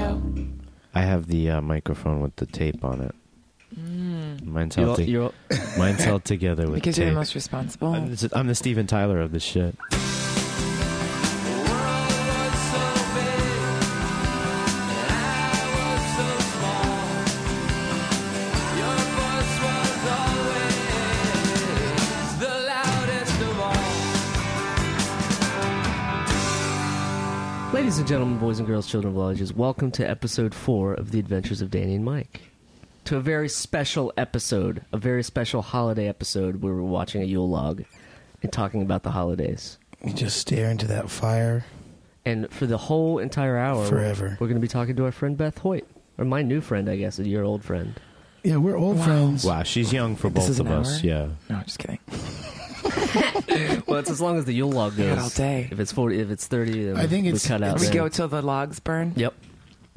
show. I have the microphone with the tape on it. Mine's held, mine's held together with because tape. you're the most responsible. I'm the Steven Tyler of this shit. Ladies and gentlemen, boys and girls, children of all ages, welcome to episode 4 of The Adventures of Danny and Mike. To a very special episode, a very special holiday episode where we're watching a Yule log and talking about the holidays. We just stare into that fire. And for the whole entire hour, forever, we're going to be talking to our friend Beth Hoyt. Or my new friend, I guess, a year-old friend. Yeah, we're old friends. Wow, she's young for both of us. Yeah. No, just kidding. Well, it's as long as the Yule log goes. All day. If it's 40, if it's 30, then I think it's we cut out. We go till the logs burn. Yep.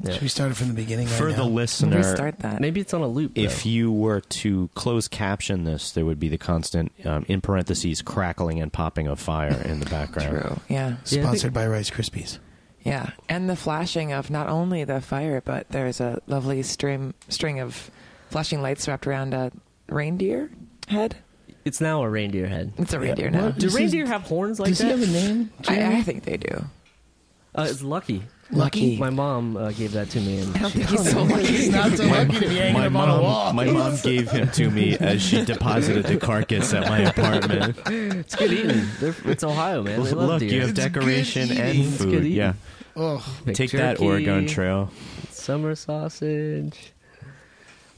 Yeah. Should we start it from the beginning? For right the now? listener, Restart that. Maybe it's on a loop. if you were to close caption this, there would be the constant, in parentheses, crackling and popping of fire in the background. True. Yeah. Sponsored by Rice Krispies. Yeah, and the flashing of not only the fire, but there's a lovely string of flashing lights wrapped around a reindeer head. It's now a reindeer head. It's a reindeer now. Do reindeer have horns like Does that? he have a name? I think they do. It's Lucky. Lucky. My mom gave that to me. And I don't think he's so lucky. He's not so lucky to be hanging up on a wall. My mom gave him to me as she deposited the carcass at my apartment. It's good eating. It's Ohio, man. They love Look, deer. you have It's good decoration eating. and It's good food. eating. Yeah. Oh, Make Take that, jerky, Oregon Trail. Summer sausage.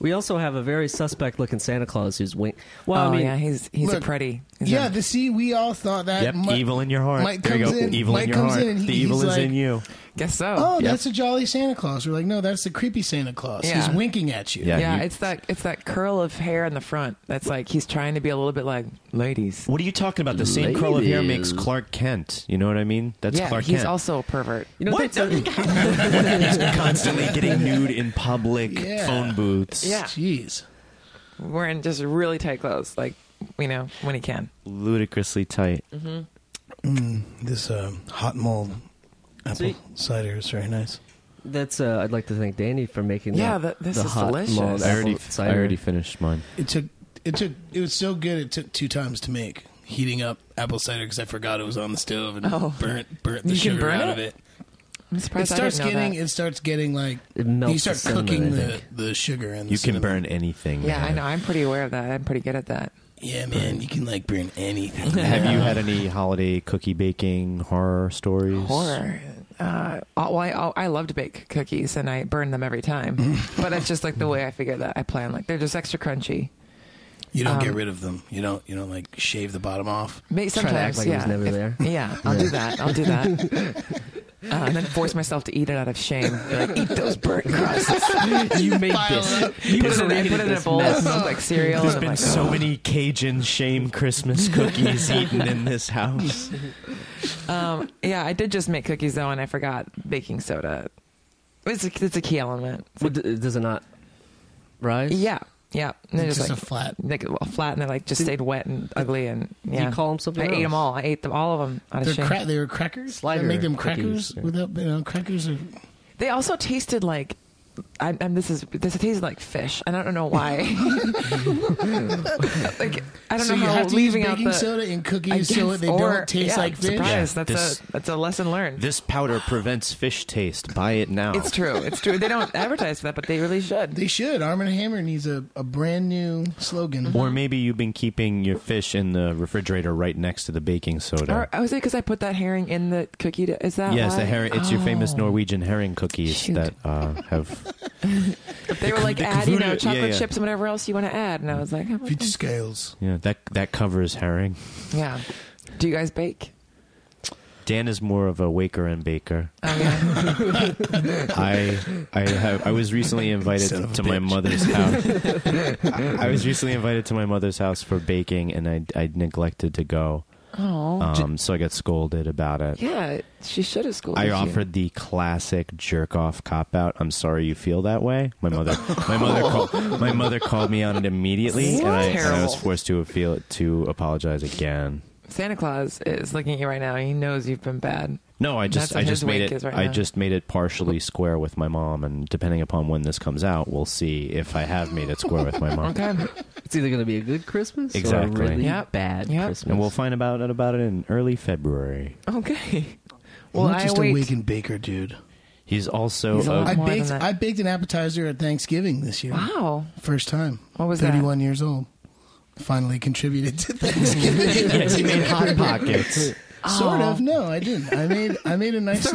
We also have a very suspect-looking Santa Claus who's wink. Well, Oh, I mean, yeah, he's Look, a pretty. yeah. We all thought that. Yep, evil in your heart. Mike there you comes go. in- Evil Mike in your comes heart. in and The evil he's is in like, you. Guess so. Oh, Yep. that's a jolly Santa Claus. We're like, no, that's the creepy Santa Claus. Yeah. He's winking at you. Yeah. Yeah, you- it's that curl of hair in the front. That's like he's trying to be a little bit like ladies. What are you talking about? The same curl of hair makes Ladies. Clark Kent. You know what I mean? That's Yeah, Clark he's Kent. also a pervert. you know What? they- He's constantly getting nude in public Yeah. phone booths. Yeah. Jeez. Wearing just really tight clothes, like when he can. Ludicrously tight. This hot mold apple See? cider is very nice. That's. I'd like to thank Danny for making. Yeah, the this is hot delicious. mulled I apple I cider. already finished mine. It was so good. It took 2 times to make. Heating up apple cider because I forgot it was on the stove and burnt the You can sugar burn out it? of it. I'm It surprised starts I didn't know getting. It starts getting like It melts you start the cinnamon, cooking I think. the sugar and the You can cinnamon. burn anything. that. Yeah, I man. know. I'm pretty aware of that. I'm pretty good at that. Yeah, man, you can like burn anything. Have you had any holiday cookie baking horror stories? Horror. I love to bake cookies and I burn them every time. But it's just like the way I figure that I plan. Like they're just extra crunchy. You don't get rid of them. You don't like shave the bottom off. Sometimes, Try to act like yeah. it was never there. Yeah, I'll do that. And then force myself to eat it out of shame. Be like, eat those burnt crusts. You made Pile this. up. You I put it in a this bowl mess. of like cereal. There's and I'm been like, so oh. many Cajun shame Christmas cookies eaten in this house. Yeah, I did just make cookies though, and I forgot baking soda. It's a key element. Well, does it not rise? Yeah. And they're It's just just like a flat. flat, and they like just stayed wet and ugly, and Do yeah. you call them something I ate else? them all. I ate them all of them out of shame. They were crackers. Slider They make them cookies, crackers yeah. without crackers. Are, They also tasted like. This tasted like fish. I don't know why. Like I don't so know you how have to use leaving out baking the soda in I cookies so guess, they or- don't taste yeah, like fish. Surprise! Yeah, That's a lesson learned. This powder prevents fish taste. Buy it now. It's true. They don't advertise for that, but they really should. They should. Arm & Hammer needs a brand new slogan. Or maybe you've been keeping your fish in the refrigerator right next to the baking soda. Or was it because I put that herring in the cookie? Is that Yes, why? the herring. It's your famous Norwegian herring cookies Shoot. that have. They were like, the add, Kavoota- chocolate yeah. chips and whatever else you want to add. And I was like, oh, Feed scales. Yeah, that covers herring. yeah. Do you guys bake? Dan is more of a waker and baker. Oh, yeah. I was recently invited Son of a to my bitch. mother's house. I was recently invited to my mother's house for baking, and I neglected to go. Oh. So I got scolded about it. Yeah, she should have scolded I you. offered the classic jerk off cop out. I'm sorry you feel that way. My mother called me on it immediately, and I was Terrible. forced to apologize again. Santa Claus is looking at you right now. He knows you've been bad. No, I just That's what his made wake it. is right I now. just made it partially square with my mom, and depending upon when this comes out, we'll see if I have made it square with my mom. Okay. It's either going to be a good Christmas or Exactly. a really Yep. bad Yep. Christmas. And we'll find about it in early February. Okay. Well, Well, not I just wait. a wake and baker, dude. He's also He's a lot I more than baked that. I baked an appetizer at Thanksgiving this year. Wow. First time. What was that? 31 years old. Finally contributed to Thanksgiving. yes, he made hot pockets. Sort of. No, I didn't. I made a nice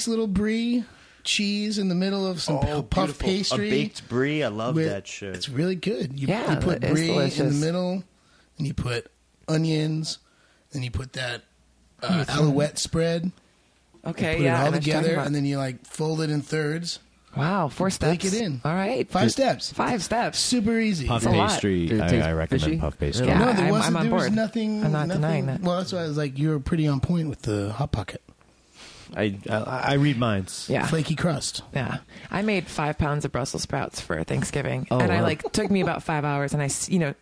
little brie cheese in the middle of some puff pastry. A baked brie. I love with- that shit. It's really good. You Yeah, put it's brie in the delicious. middle, and you put onions, and you put that alouette spread. Okay, Put yeah. it all I know what you're talking together, about. and then you like fold it in thirds. Wow, 4 steps. Bake it in. All right. 5 steps. 5 steps. Super easy. Puff a lot. pastry. Did it taste I recommend fishy? puff pastry. Yeah. No, there I'm wasn't. on There was board. nothing. I'm not nothing- denying that. Well, that's why I was like, you were pretty on point with the hot pocket, I read minds. Yeah. flaky crust. Yeah, I made 5 pounds of Brussels sprouts for Thanksgiving, Oh, and I wow. took me about 5 hours, and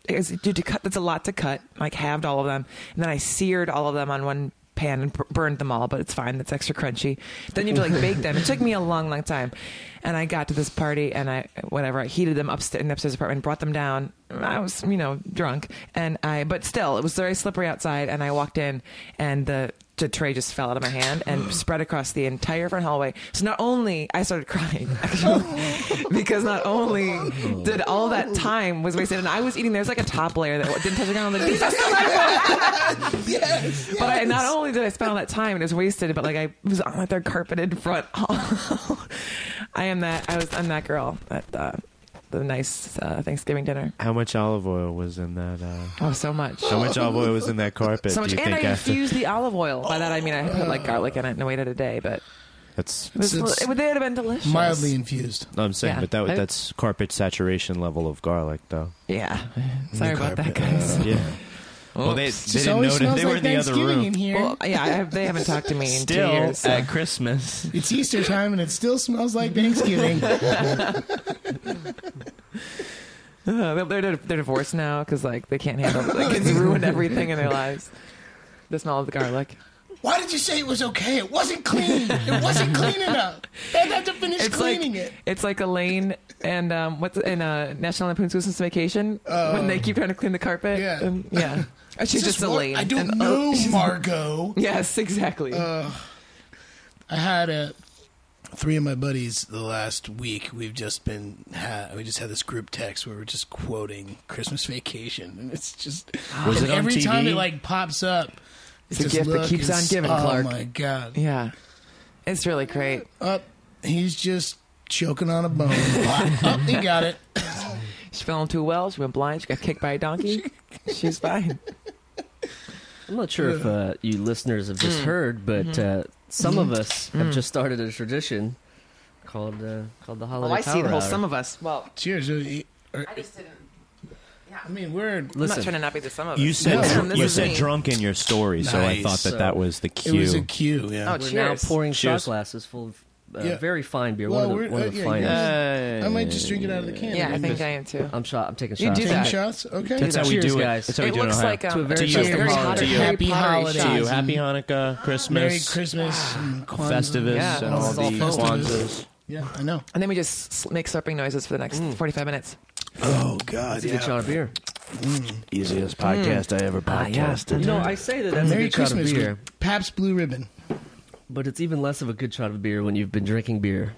did to cut. That's a lot to cut. Like halved all of them, and then I seared all of them on one pan and burned them all. But it's fine. It's extra crunchy. Then you have to bake them. It took me a long, long time, and I got to this party, and I heated them upstairs in the upstairs apartment, brought them down. I was drunk, but still it was very slippery outside, and I walked in, and the tray just fell out of my hand and spread across the entire front hallway. So not only I started crying actually, because not only did all that time was wasted, and I was eating. There's like a top layer that didn't touch the ground on the Yes. But not only did I spend all that time and it was wasted, but I was on their carpeted front hall. I'm that girl at the nice Thanksgiving dinner. How much olive oil was in that? Oh, so much. How much olive oil was in that carpet? So much, do you and think I after? infused the olive oil. By that I mean I put garlic in it and waited a day, but That's. it would have been delicious. Mildly infused. No, I'm saying, Yeah. but that's carpet saturation level of garlic, though. Yeah. Sorry about that, carpet. guys. Yeah. Well, they Just didn't always know that smells they were like in the other Thanksgiving room. in here. Well, yeah, they haven't talked to me in 2 Still years. So. at Christmas. It's Easter time and it still smells like Thanksgiving. They're divorced now because they can't handle it. It's ruined everything in their lives. The smell of the garlic. Why did you say it was okay? It wasn't clean. It wasn't clean enough. They had to finish cleaning it. It's like Elaine and what's in National Lampoon's Christmas Vacation when they keep trying to clean the carpet. Yeah. Yeah. She's just Elaine. I don't And- know, she's- Margot. Yes, exactly. I had 3 of my buddies the last week. We just had this group text where we're just quoting Christmas Vacation, and it's just Was and it on every TV? time it pops up. It's a gift that keeps on giving, Clark. Oh my god! Yeah. It's really great. He's just choking on a bone. He got it. She's feeling too well. She went blind. She got kicked by a donkey. She's fine. I'm not sure if you listeners have just heard, but some of us have just started a tradition called the Holiday Oh, I see the Power whole Hour. some of us. Well, Cheers. I just didn't. Yeah. I mean, we're I'm not Listen, trying to not be the some of us. You said No, you is said me. drunk in your story, so I Nice. thought that was the it cue. was a cue. Yeah. Oh, we're cheers. now pouring Cheers. shot glasses full of Yeah. very fine beer. Well, one of the yeah, finest. I might just drink it out of the can. Yeah, I think I am too. I'm taking You shots. do Taking that. shots. Okay. That's how we Cheers, do it. guys. That's how we It do it in looks Ohio. like To a very To you. festive very hot, holiday. Happy pottery holidays. To you, shot. happy Hanukkah, Christmas, Merry Christmas, and Kwanzaa. Festivus, Yeah, and all this is all the festive. Kwanzaas. Yeah, I know. And then we just make slurping noises for the next 45 minutes. Oh God, It's a good shot of beer. Easiest podcast I ever podcasted. You know, I say that that's Merry a good shot of Christmas, beer, Pabst Blue Ribbon. but it's even less of a good shot of beer when you've been drinking beer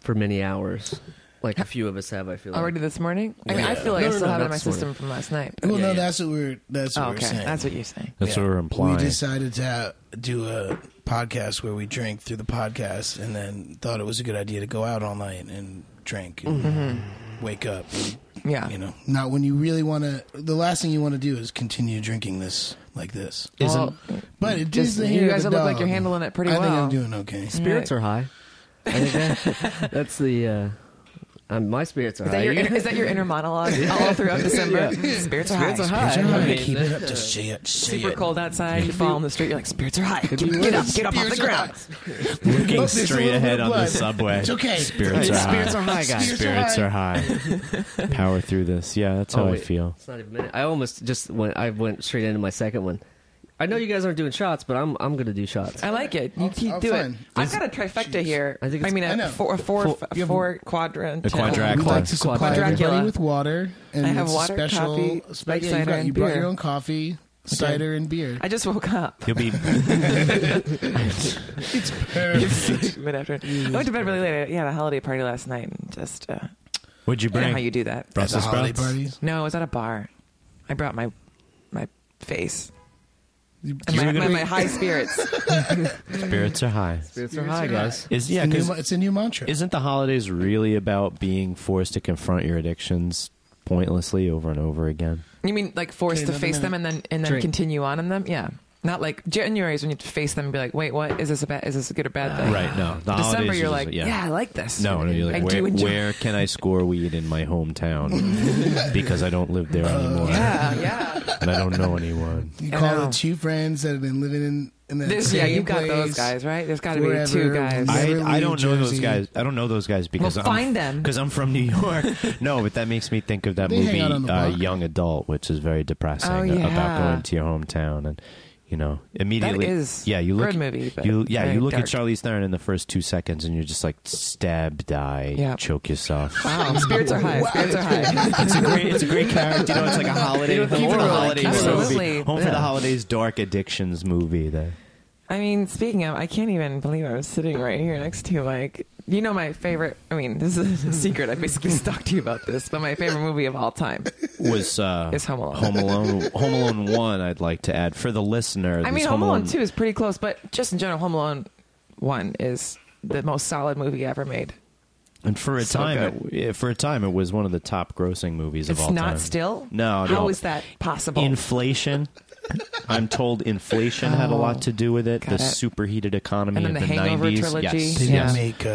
for many hours, like a few of us have. I feel like. Already this morning? I mean, I feel like No, I no, still no, have it in not my this morning. system from last night. Well, But no, that's what we're okay, saying. that's what you're saying. That's what we're implying. We decided to do a podcast where we drank through the podcast, and then thought it was a good idea to go out all night and drink and wake up. And, Yeah. not when you really want to. The last thing you want to do is continue drinking this like this. Well, But it just, is the you hair guys of the look like dog. you're handling it pretty I well. think I'm doing okay. Spirits are high. I think that's the. My spirits are Is high. is that your inner monologue all throughout December? Spirits are high. Spirits are high. Spirits are high. I mean, Keep it up. Just say it. Say Super it. cold outside. You fall on the street. You're like, spirits are high. Get up off the ground. Looking there's a straight little ahead bit of on the blood. subway. It's okay. Spirits are high. Spirits are high, guys. Spirits are high. Power through this. Yeah, that's how I wait. feel. It's not even a minute. I almost just went. I went straight into my second one. I know you guys aren't doing shots, but I'm going to do shots. I like it. You I'll do it. fine. I've got a trifecta here. I think it's- mean, I know. four quadrant. A quadrangle. We'd like to supply Quadracula. everybody with water. And I have it's a water, special, coffee, special. cider, You and brought beer. your own coffee, cider, and beer. I just woke up. You'll be. It's perfect. Mid-afternoon. I went to bed really late. I had a holiday party last night, and just What'd you I don't know bring? how you do that. At the Brussels holiday sprouts? parties. No, it was at a bar. I brought my face You- and my high spirits. Spirits are high. Spirits are high, guys. It's a new mantra. Isn't the holidays really about being forced to confront your addictions pointlessly over and over again? You mean like forced Okay, to face another them and then Drink. continue on in them? Yeah. Not like January is when you have to face them and be like, wait, what is this about? Is this a good or bad thing? Right. No. The December, holidays you're is- like, yeah, I like this. No, you're I like, do enjoy. where can I score weed in my hometown? Because I don't live there anymore. Yeah. And I don't know anyone. You I call know. the two friends that have been living in that There's, same you got place those guys, right? There's got to be forever. two guys. I- Never I leave don't know those Jersey. guys. I don't know those guys because Well, find them. Because I'm from New York. No, but that makes me think of that They hang movie out on the block. Young Adult, which is very depressing Oh, yeah. about going to your hometown and immediately. That is you look. good movie, but you very look dark. at Charlize Theron in the first 2 seconds and you're just like stab, die, Yeah. choke yourself. Wow, spirits are high. Spirits are high. It's a great character. It's like a holiday, You know, keep it holidays Absolutely. movie. Home for Yeah. the holidays, dark addictions movie. That I mean, speaking of, I can't even believe I was sitting right here next to you, Mike. You know my favorite, I mean, this is a secret. I basically talked to you about this, but my favorite movie of all time was is Home Alone. Home Alone 1, I'd like to add for the listener. I this mean, Home Alone 2 is pretty close, but just in general, Home Alone 1 is the most solid movie ever made. And for a So time, it was one of the top grossing movies of It's all not time. still? No, How no. is that possible? Inflation. I'm told inflation had a lot to do with it. Got The it. superheated economy And then of the the Hangover 90s. trilogy. Yes. They Yeah. didn't make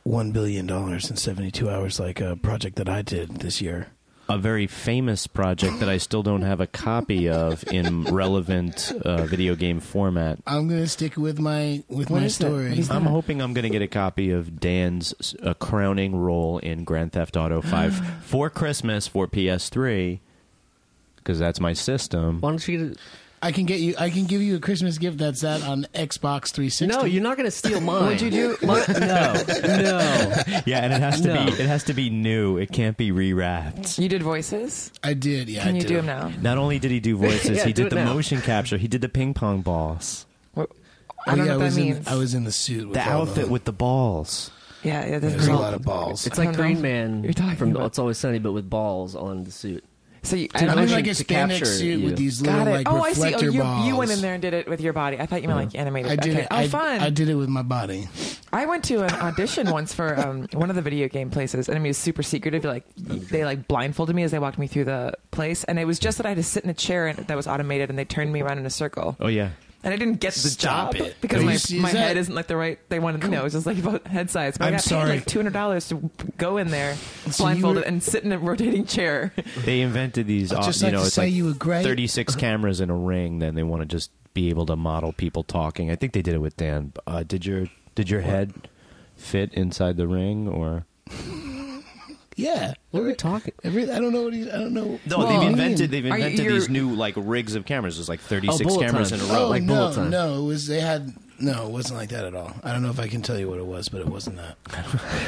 $1 billion in 72 hours like a project that I did this year. A very famous project that I still don't have a copy of in relevant video game format. I'm gonna stick with my What my is that? story. What is I'm that? hoping I'm going to get a copy of Dan's crowning role in Grand Theft Auto 5 for Christmas for PS3 because that's my system. Why don't you get it? I can give you a Christmas gift that's that on Xbox 360. No, you're not going to steal mine. What'd you do? No. Yeah, and it has to No. be new. It can't be rewrapped. You did voices? I did. Yeah, Can I you did. do them now? Not only did he do voices, Yeah, he do did it the now. motion capture. He did the ping pong balls. What, Oh, I don't yeah, know what was that in- means. I was in the suit. With The all outfit with the balls. Yeah, that's There's great. a lot of balls. It's I like don't know Green what Man you're talking from about. It's Always Sunny, but with balls on the suit. So you, To I I'm don't in know. like a to spandex capture suit you. with these little Got it. like Oh, I see. Oh, reflector balls. you went in there and did it with your body. I thought you meant like animated. I did Okay. it. Oh, fun. I did it with my body. I went to an audition once for one of the video game places, and I mean, it was super secretive. Like they like blindfolded me as they walked me through the place, and it was just that I had to sit in a chair that was automated, and they turned me around in a circle. Oh yeah. And I didn't get the Stop job it. because Is my that- head isn't like the right. They wanted, it was just like about head size. But I I'm got sorry. paid like $200 to go in there, So you blindfolded, were- and sit in a rotating chair. They invented these, I'd just like to it's say like you were great. 36 cameras in a ring. Then they want to just be able to model people talking. I think they did it with Dan. Did your head fit inside the ring or? Yeah. What are we talking? I don't know what he's. I don't know. No, Well, they've I mean, invented are you- these new like rigs of cameras. There's like 36 bullet cameras time. in a row. Oh like no, bullet time. no! It was. They had. No, it wasn't like that at all. I don't know if I can tell you what it was, but it wasn't that.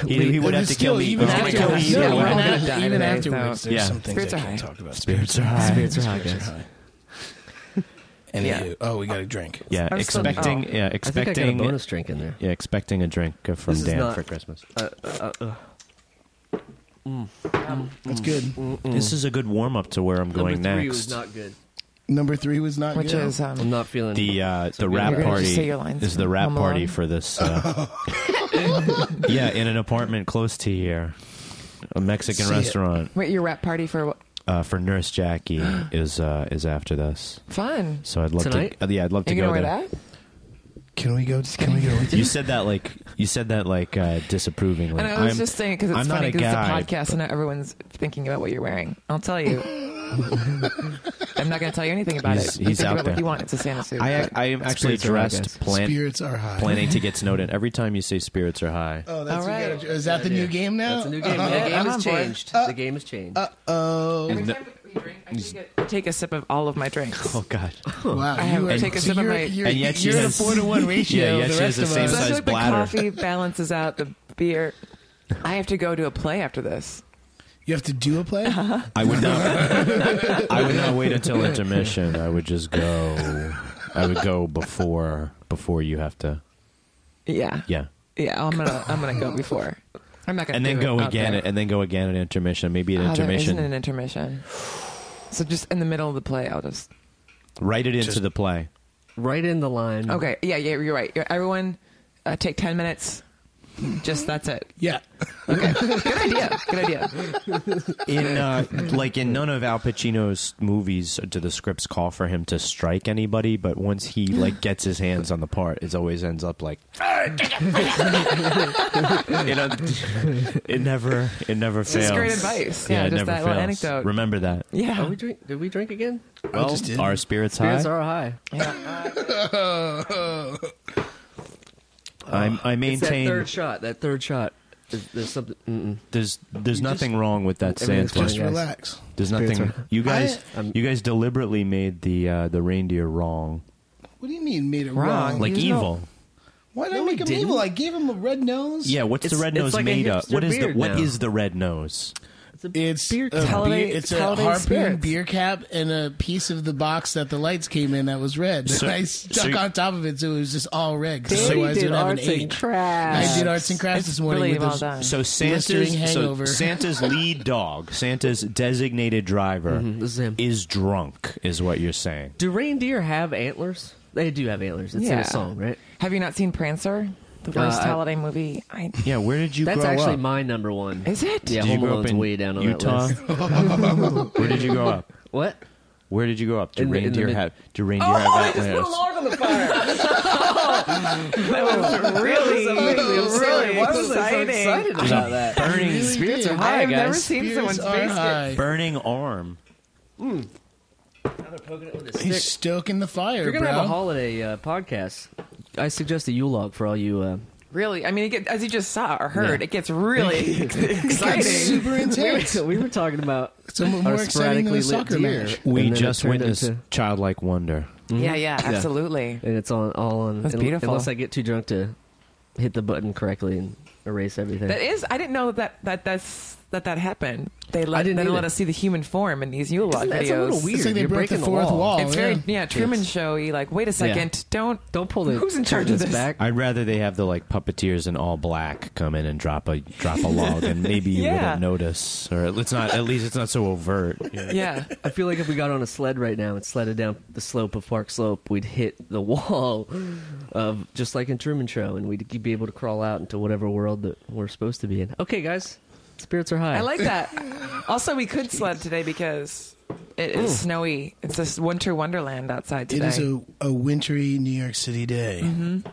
He would But have to still, kill me. Even Well, He would after- kill me yeah, either we're way. all gonna die even today, afterwards, so- there's Yeah. some things Spirits I are can't high. talk about. Spirits are high. Spirits are high, guys. Anywho, oh, we got a drink. Yeah, I'm still- expecting. oh. Yeah, I think I got a expecting. bonus drink in there. Yeah, expecting a drink from This is Dan not- for Christmas. That's good. This is a good warm up to where I'm going Number 3 next. was not good. Number 3 was not Which good. is I'm not feeling The So rap you're gonna party just say your lines is the from rap Home party Alone? for this. Yeah, in an apartment close to here, a Mexican See it. restaurant Wait, your rap party for what? for Nurse Jackie is after this. Fun. So I'd love Tonight? to. Yeah, I'd love to You go gonna wear there. that? Can we go? Can we go with you? You said that like disapprovingly. And I was just saying because it's I'm not funny a because it's a guy, podcast and not everyone's thinking about what you're wearing. I'll tell you. I'm not going to tell you anything about He's- it. You he's think out about there. what you want. It's a Santa suit. I am actually Spirits are high, dressed guys. Spirits are high. planning to get snowed in. Every time you say spirits are high. Oh, that's All what you right. gotta- Is that the new game now? That's a new game. The game I'm has on board. changed. The game has changed. Oh, Every time we drink, I take a sip of all of my drinks. Oh God. Wow. I have to take a sip of my. And yet she you're has- the 4-to-1 ratio. Yeah, of yet the she has rest the of same us. So I feel size like the bladder. coffee balances out the beer. I have to go to a play after this. You have to do a play? I would not. I would not wait until intermission. I would just go. I would go before you have to. Yeah. Yeah. Yeah. I'm gonna go before. I'm not gonna. And then do go it out again. there. And then go again at intermission. Maybe at There isn't intermission. an intermission. So just in the middle of the play, I'll just. Write it into Just- the play. Right in the line. Okay. Yeah. You're right. Everyone, take 10 minutes. Just that's it. Yeah. Okay. Good idea. Good idea. In none of Al Pacino's movies do the scripts call for him to strike anybody, but once he gets his hands on the part, it always ends up like it never fails. This is great advice. Yeah, it just never that little fails. anecdote. Remember that. Yeah. Did we drink again? Well, just did. our spirits Spirits high. are high. I It's that maintain third shot. There's something. there's nothing wrong with that everything's Santa. fine. Just guys. relax. There's Spirits nothing. are- You guys, I'm- you guys deliberately made the reindeer wrong, What do you mean made it Wrong. wrong? like There's no- evil. Why did I No, make we him didn't. evil? I gave him a red nose. Yeah, what's the It's- red it's nose like a made of? hipster What is beard what now. is the red nose? It's beer a cap. Holiday- it's a holiday harpoon spirits. beer cap and a piece of the box that the lights came in that was red. So- And I stuck so- on top of it so it was just all red. 'Cause Danny otherwise it did would have an arts and 8. crafts. I did arts and crafts It's this morning really with well those. done. So Blistering hangover. Santa's lead dog, Santa's designated driver, This is him. is drunk, is what you're saying. Do reindeer have antlers? They do have antlers. It's in Yeah. a song, right? Have you not seen Prancer? The worst I- holiday movie. Yeah, where did you That's grow actually up? my number one. Is it? Yeah, Did you Home grow up Alone's in way down on Utah? that list. Where did you grow up? What? Where did you grow up? Do In the reindeer mid- have antlers? on the fire. That was really, really Why was I so exciting. excited about that? Burning Spirits are I high, have never guys. seen Spirits someone's are face get high. burning arm. Now they're poking it with a He's stick. stoking the fire, If you're bro. gonna have a holiday podcast, I suggest a Yule log for all you. Really, I mean, as you just saw or heard, Yeah. it gets really It's exciting. super intense. we were talking about It's more our exciting than sporadically a lit soccer deer, match. We and then it just turned witnessed into- childlike wonder. Yeah, absolutely. and it's all on. That's beautiful. Unless I get too drunk to hit the button correctly and erase everything. That is, I didn't know that happened. They I didn't let either. us see the human form in these Yule log That's videos. a little weird. It's like they You're broke the breaking fourth wall. It's yeah. very Truman Showy. Like, wait a second, don't Don't pull the Who's in charge of curtains this? back. I'd rather they have the puppeteers in all black come in and drop a log, and maybe you Yeah. wouldn't notice, or it's not. At least it's not so overt. Yeah. I feel like if we got on a sled right now and sledded down the slope of Park Slope, we'd hit the wall of just like in Truman Show, and we'd be able to crawl out into whatever world that we're supposed to be in. Okay, guys, spirits are high. I like that. Also, we could sled today because it is snowy. It's this winter wonderland outside It today. is a wintry New York City day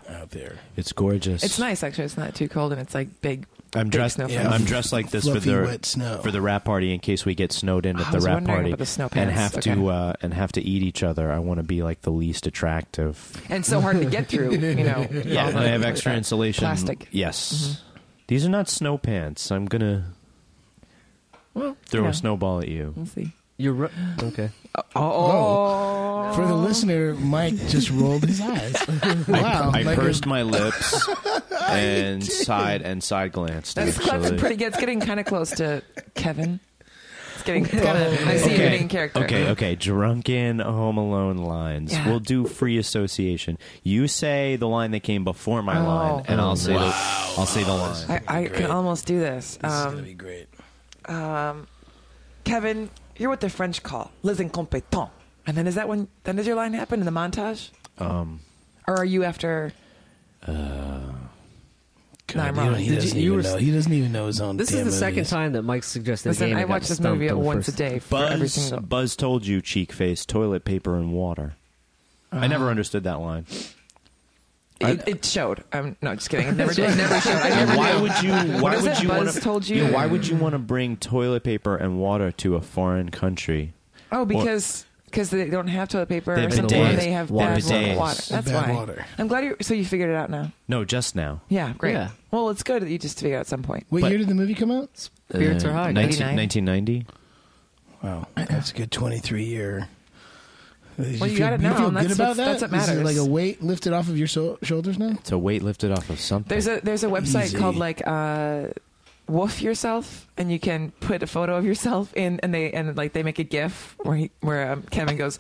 out there. It's gorgeous. It's nice, actually. It's not too cold, and it's like big. I'm dressed. snowflakes. Yeah. I'm dressed like this Fluffy, for wet snow. the rap party in case we get snowed in at I the was rap wondering party about the snow and pants. have to eat each other. I want to be like the least attractive. And so hard to get through, Yeah, all and I have extra insulation. plastic. Yes, these are not snow pants. I'm gonna Well, throw a snowball at you. We'll see. You're okay. Oh. For the listener, Mike just rolled his eyes. Wow. I like pursed my lips and side glanced. That's actually. pretty good. It's getting kind of close to Kevin. It's getting kind of. I see your main character. Okay. Drunken Home Alone lines. Yeah. We'll do free association. You say the line that came before my line, and I'll say the line. I can almost do this. This is going to be great. Kevin, you're what the French call les incompétents. And then then does your line happen in the montage? Or are you after? God, I'm wrong. he doesn't even know. He doesn't even know his own. This damn is the second movies. time that Mike suggested a Listen, game. I and got watch this stumped movie on the once a first. day for every single. Buzz told you, cheek face, toilet paper and water. I never understood that line. It showed. No, just kidding. It never showed. I never Why knew. would you? Why What is would it? you want Buzz told you? Why would you want to bring toilet paper and water to a foreign country? Oh, because they don't have toilet paper. They have or something, bidets. or they have Water bad bidets. water. That's Bad why. water. I'm glad you figured it out now. No, just now. Yeah, great. Yeah. Well, it's good that you just figured it out at some point. What But- year did the movie come out? Spirits are high. 99? 1990. Wow, that's a good 23-year. Well, you got it now. You feel And good about that? That's what matters. Is it like a weight lifted off of your shoulders now? It's a weight lifted off of something. There's a website Easy. called like Woof Yourself, and you can put a photo of yourself in, and they make a GIF where Kevin goes,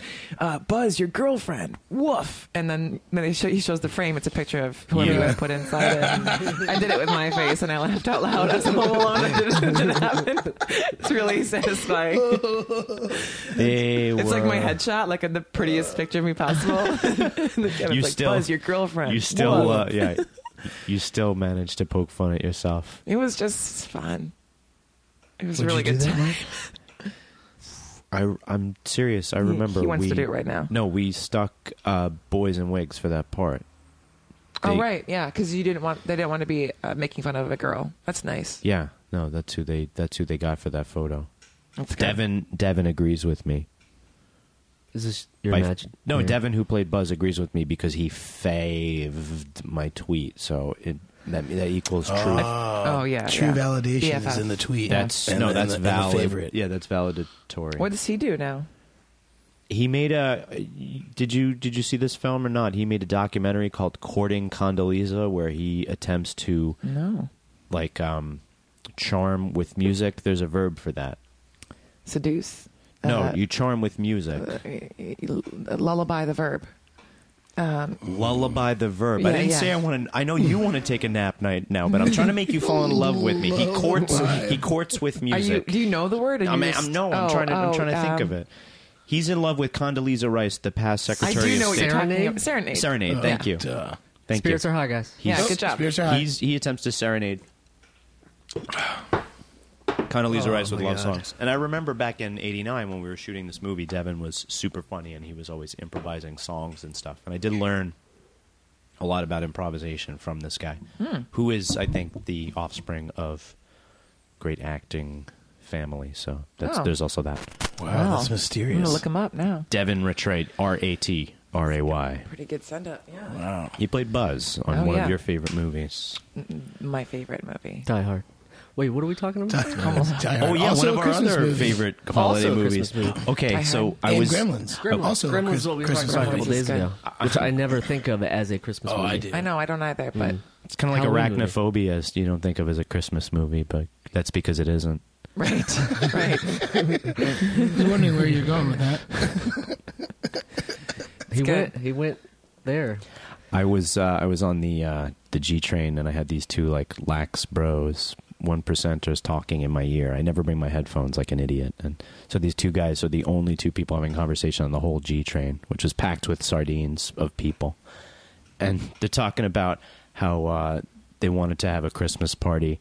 "Buzz, your girlfriend, woof," and then he shows the frame. It's a picture of whoever you want to put inside it. And I did it with my face, and I laughed out loud. I was home alone. It didn't happen. It's really satisfying. It's like my headshot, like in the prettiest picture of me possible. And Kevin's like, "Buzz, your girlfriend." You still, yeah. You still managed to poke fun at yourself. It was just fun. It was Would really you do good that, time. I'm serious. I remember he wants to do it right now. No, we stuck boys in wigs for that part. Oh right, yeah, because they didn't want to be making fun of a girl. That's nice. Yeah, no, that's who they got for that photo. That's good. Devin agrees with me. Is this your imagine? No, yeah. Devin, who played Buzz, agrees with me because he faved my tweet. So that equals truth. Oh yeah, True validation BFF. is in the tweet. That's and that's the valid. favorite. Yeah, that's valedictory. What does he do now? He made a. Did you see this film or not? He made a documentary called "Courting Condoleezza," where he attempts to charm with music. There's a verb for that. Seduce. No, you charm with music. Lullaby the verb. Lullaby the verb. Yeah, I didn't yeah. say I want to. I know you want to take a nap night now, but I'm trying to make you fall in love with me. He courts with music. Do you know the word? I'm trying to think of it. He's in love with Condoleezza Rice, the past I Secretary do know of what you're State. talking about. Serenade. Serenade. Thank you. Duh. Thank Spirits you. are high, guys. Yeah, good job. Spirits are high. He attempts to serenade Condoleezza Rice with my love God. songs. And I remember back in '89 when we were shooting this movie, Devin was super funny and he was always improvising songs and stuff. And I did learn a lot about improvisation from this guy, who is, I think, the offspring of great acting family. So there's also that. Wow, that's I'm mysterious. gonna look him up now. Devin Ratray, Ratray. Pretty good send up. Yeah. Wow. He played Buzz on Oh, one yeah. of your favorite movies. My favorite movie. Die Hard. Wait, what are we talking about? Die Hard. Oh yeah, Also one of a our Christmas other movie. favorite holiday Also a movies. Christmas movie. Okay, Die so Hard. I And was Gremlins. Also, Also a Gremlins is what we were Christmas talking about a couple movie. days ago, which I never think of as a Christmas movie. I do. I know. I don't either. But It's kind of like Halloween movie. arachnophobia. You don't think of as a Christmas movie, but that's because it isn't. right, right. I was wondering where you're going with that. He went there. I was on the G train and I had these two like lax bros, 1%ers talking in my ear. I never bring my headphones like an idiot, and so these two guys are the only two people having conversation on the whole G train, which was packed with sardines of people, and they're talking about how they wanted to have a Christmas party,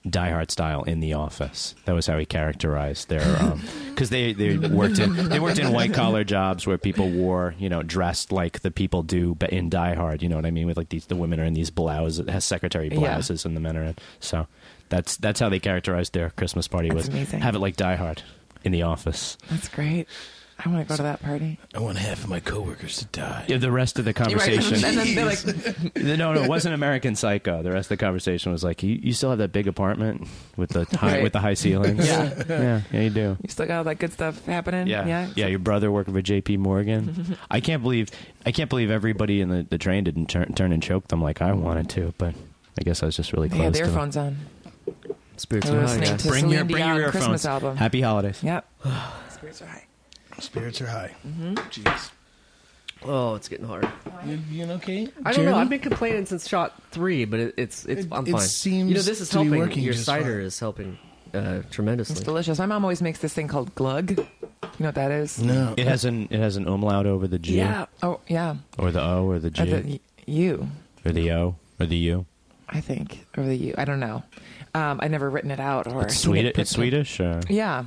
Die Hard style, in the office. That was how he characterized their because they worked in white collar jobs where people wore, dressed like the people do, but in Die Hard, you know what I mean, with like the women are in these blouses, it has secretary blouses, and the men are in. So that's how they characterized their Christmas party. That's was amazing. Have it like Die Hard in the office. That's great. I want to go to that party. I want half of my coworkers to die. Yeah, the rest of the You're right. conversation. And then they're like, No, it wasn't American Psycho. The rest of the conversation was like, you still have that big apartment with the high Right. with the high ceilings. Yeah. yeah, you do. you still got all that good stuff happening? Yeah. Your brother working for J.P. Morgan. I can't believe everybody in the train didn't turn and choke them like I wanted to. But I guess I was just really They close had to the them. earphones on. Spirits They were are high, listening guys. to Bring Celine your Dion earphones. Christmas album. Happy holidays. Yep. Spirits are high. Spirits are high. Jeez. Oh, it's getting hard. You okay? I don't know. Jeremy? I've been complaining since shot 3, but I'm it fine. seems This is to be helping. working Your just cider fine. is helping It's tremendously. delicious. My mom always makes this thing called glug. You know what that is? No. It has an umlaut over the G. Yeah. Oh, yeah. Or the O or the G. The U, or the O or the U. I think. Or the U. I don't know. I've never written it out. Or It's seen it It's Swedish. Yeah.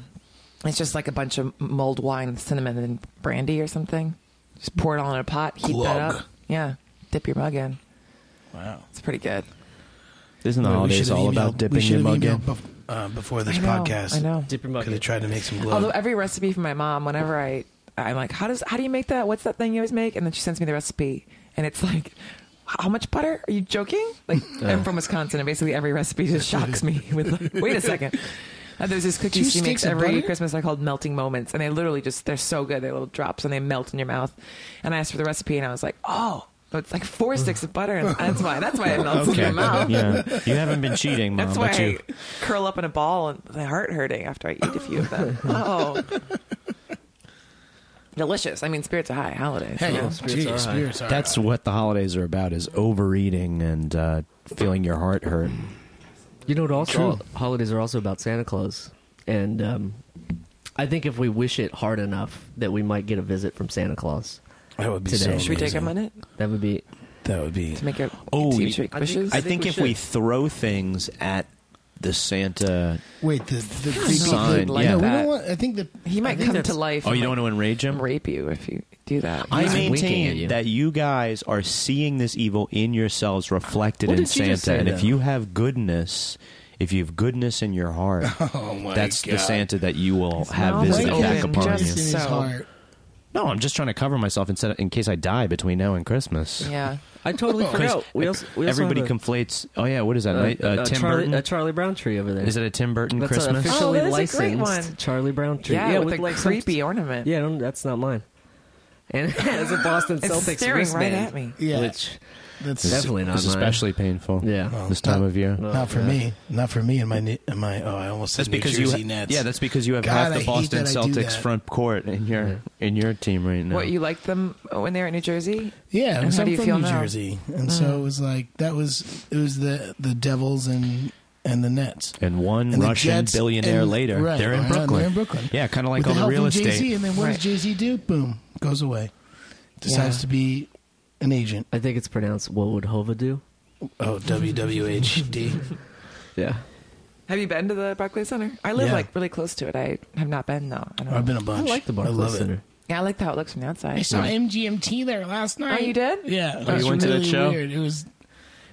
It's just like a bunch of mulled wine, cinnamon, and brandy or something. Just pour it all in a pot, heat that Glug. up. Yeah. Dip your mug in. Wow. It's pretty good. Isn't the Well, we holidays should've all about emailed- dipping we your should've mug in? emailed before this I know, podcast. I know. Dip your mug Could have in. tried to make some glove. Although every recipe from my mom, whenever I'm like, how do you make that? What's that thing you always make? And then she sends me the recipe, and it's like, how much butter? Are you joking? Like, I'm from Wisconsin, and basically every recipe just shocks me with, like, wait a second. There's these 2 cookies she sticks makes of every butter? Christmas. They're called melting moments, and they literally they're so good. They're little drops, and they melt in your mouth. And I asked for the recipe, and I was like, oh, it's like 4 sticks of butter, and that's why it melts in your mouth. Yeah, you haven't been cheating, Mom. That's why but you... I curl up in a ball and my heart hurting after I eat a few of them. Oh. Delicious. I mean, spirits are high. Holidays. Hey, spirits are high. spirits are That's high. what the holidays are about: is overeating and feeling your heart hurt. You know what? Also, True. holidays are also about Santa Claus, and I think if we wish it hard enough, that we might get a visit from Santa Claus. That would be Today. so Should we take a amazing. minute That would be. That would be. to make your Oh, to you- make wishes? I think we if we should. throw things at the Santa Wait, the creepy sign, like yeah. No, we that. don't want. I think that He might I think come that's- to life. Oh, and, you don't want to enrage him? rape you if you do that. I He's winking at maintain you. that you guys are seeing this evil in yourselves reflected What in did you just Santa, say, and if though? you have goodness, in your heart, Oh my that's God. the Santa that you will have mouth is visited back open, upon just you. in his So- heart. No, I'm just trying to cover myself in case I die between now and Christmas. Yeah. I totally forgot. We also Everybody have a, conflates. Oh yeah, what is that? Tim Charlie, Burton. a Charlie Brown tree over there. Is it a Tim Burton That's Christmas? an officially Oh, that is a great licensed one. Charlie Brown tree. Yeah, with like the some- creepy ornament. Yeah, that's not mine. And it has a Boston It's Celtics staring right wristband, at me. Yeah, which that's definitely not It's mine. especially painful. Yeah. this time of year. not for me. Not for me. And my. Oh, I almost said That's New because Jersey you. Nets. Yeah, that's because you have God, half I the hate Boston that I do Celtics that. front court in your team right now. What, you liked them when they were in New Jersey? Yeah, And I'm how do you from feel New now? Jersey, and so it was like it was the Devils and the Nets. And one And the Russian Jets billionaire and- later, right, they're in right, Brooklyn. They're in Brooklyn. Yeah, kind of like With all the the help real from Jay-Z, estate. and then what Right. does Jay-Z do? Boom, goes away. Decides Yeah. to be an agent. I think it's pronounced what would Hova do? Oh, WWHD. Yeah. Have you been to the Barclays Center? I live Yeah. like really close to it. I have not been though. I don't know. I've been a I bunch. like the I Barclays love Center. it. Yeah, I like how it looks from the outside. I saw MGMT there last night. Oh, you did? Yeah. It Oh, you was went to that really show? Weird. It was.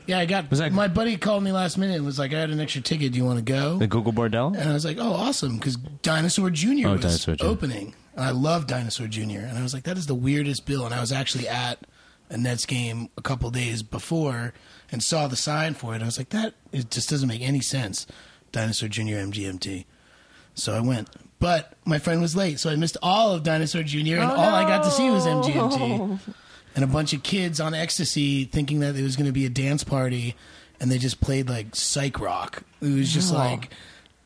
Yeah, I got. Was that- My buddy called me last minute and was like, "I had an extra ticket. Do you want to go?" The Google Bordel? And I was like, "Oh, awesome!" Because Dinosaur Jr. Oh, was Dinosaur Jr. opening, and I love Dinosaur Jr. And I was like, "That is the weirdest bill." And I was actually at a Nets game a couple days before and saw the sign for it. I was like, "That it just doesn't make any sense." Dinosaur Jr. MGMT. So I went, but my friend was late, so I missed all of Dinosaur Jr. and all I got to see was MGMT. And a bunch of kids on ecstasy thinking that it was going to be a dance party, and they just played like psych rock. It was just Oh.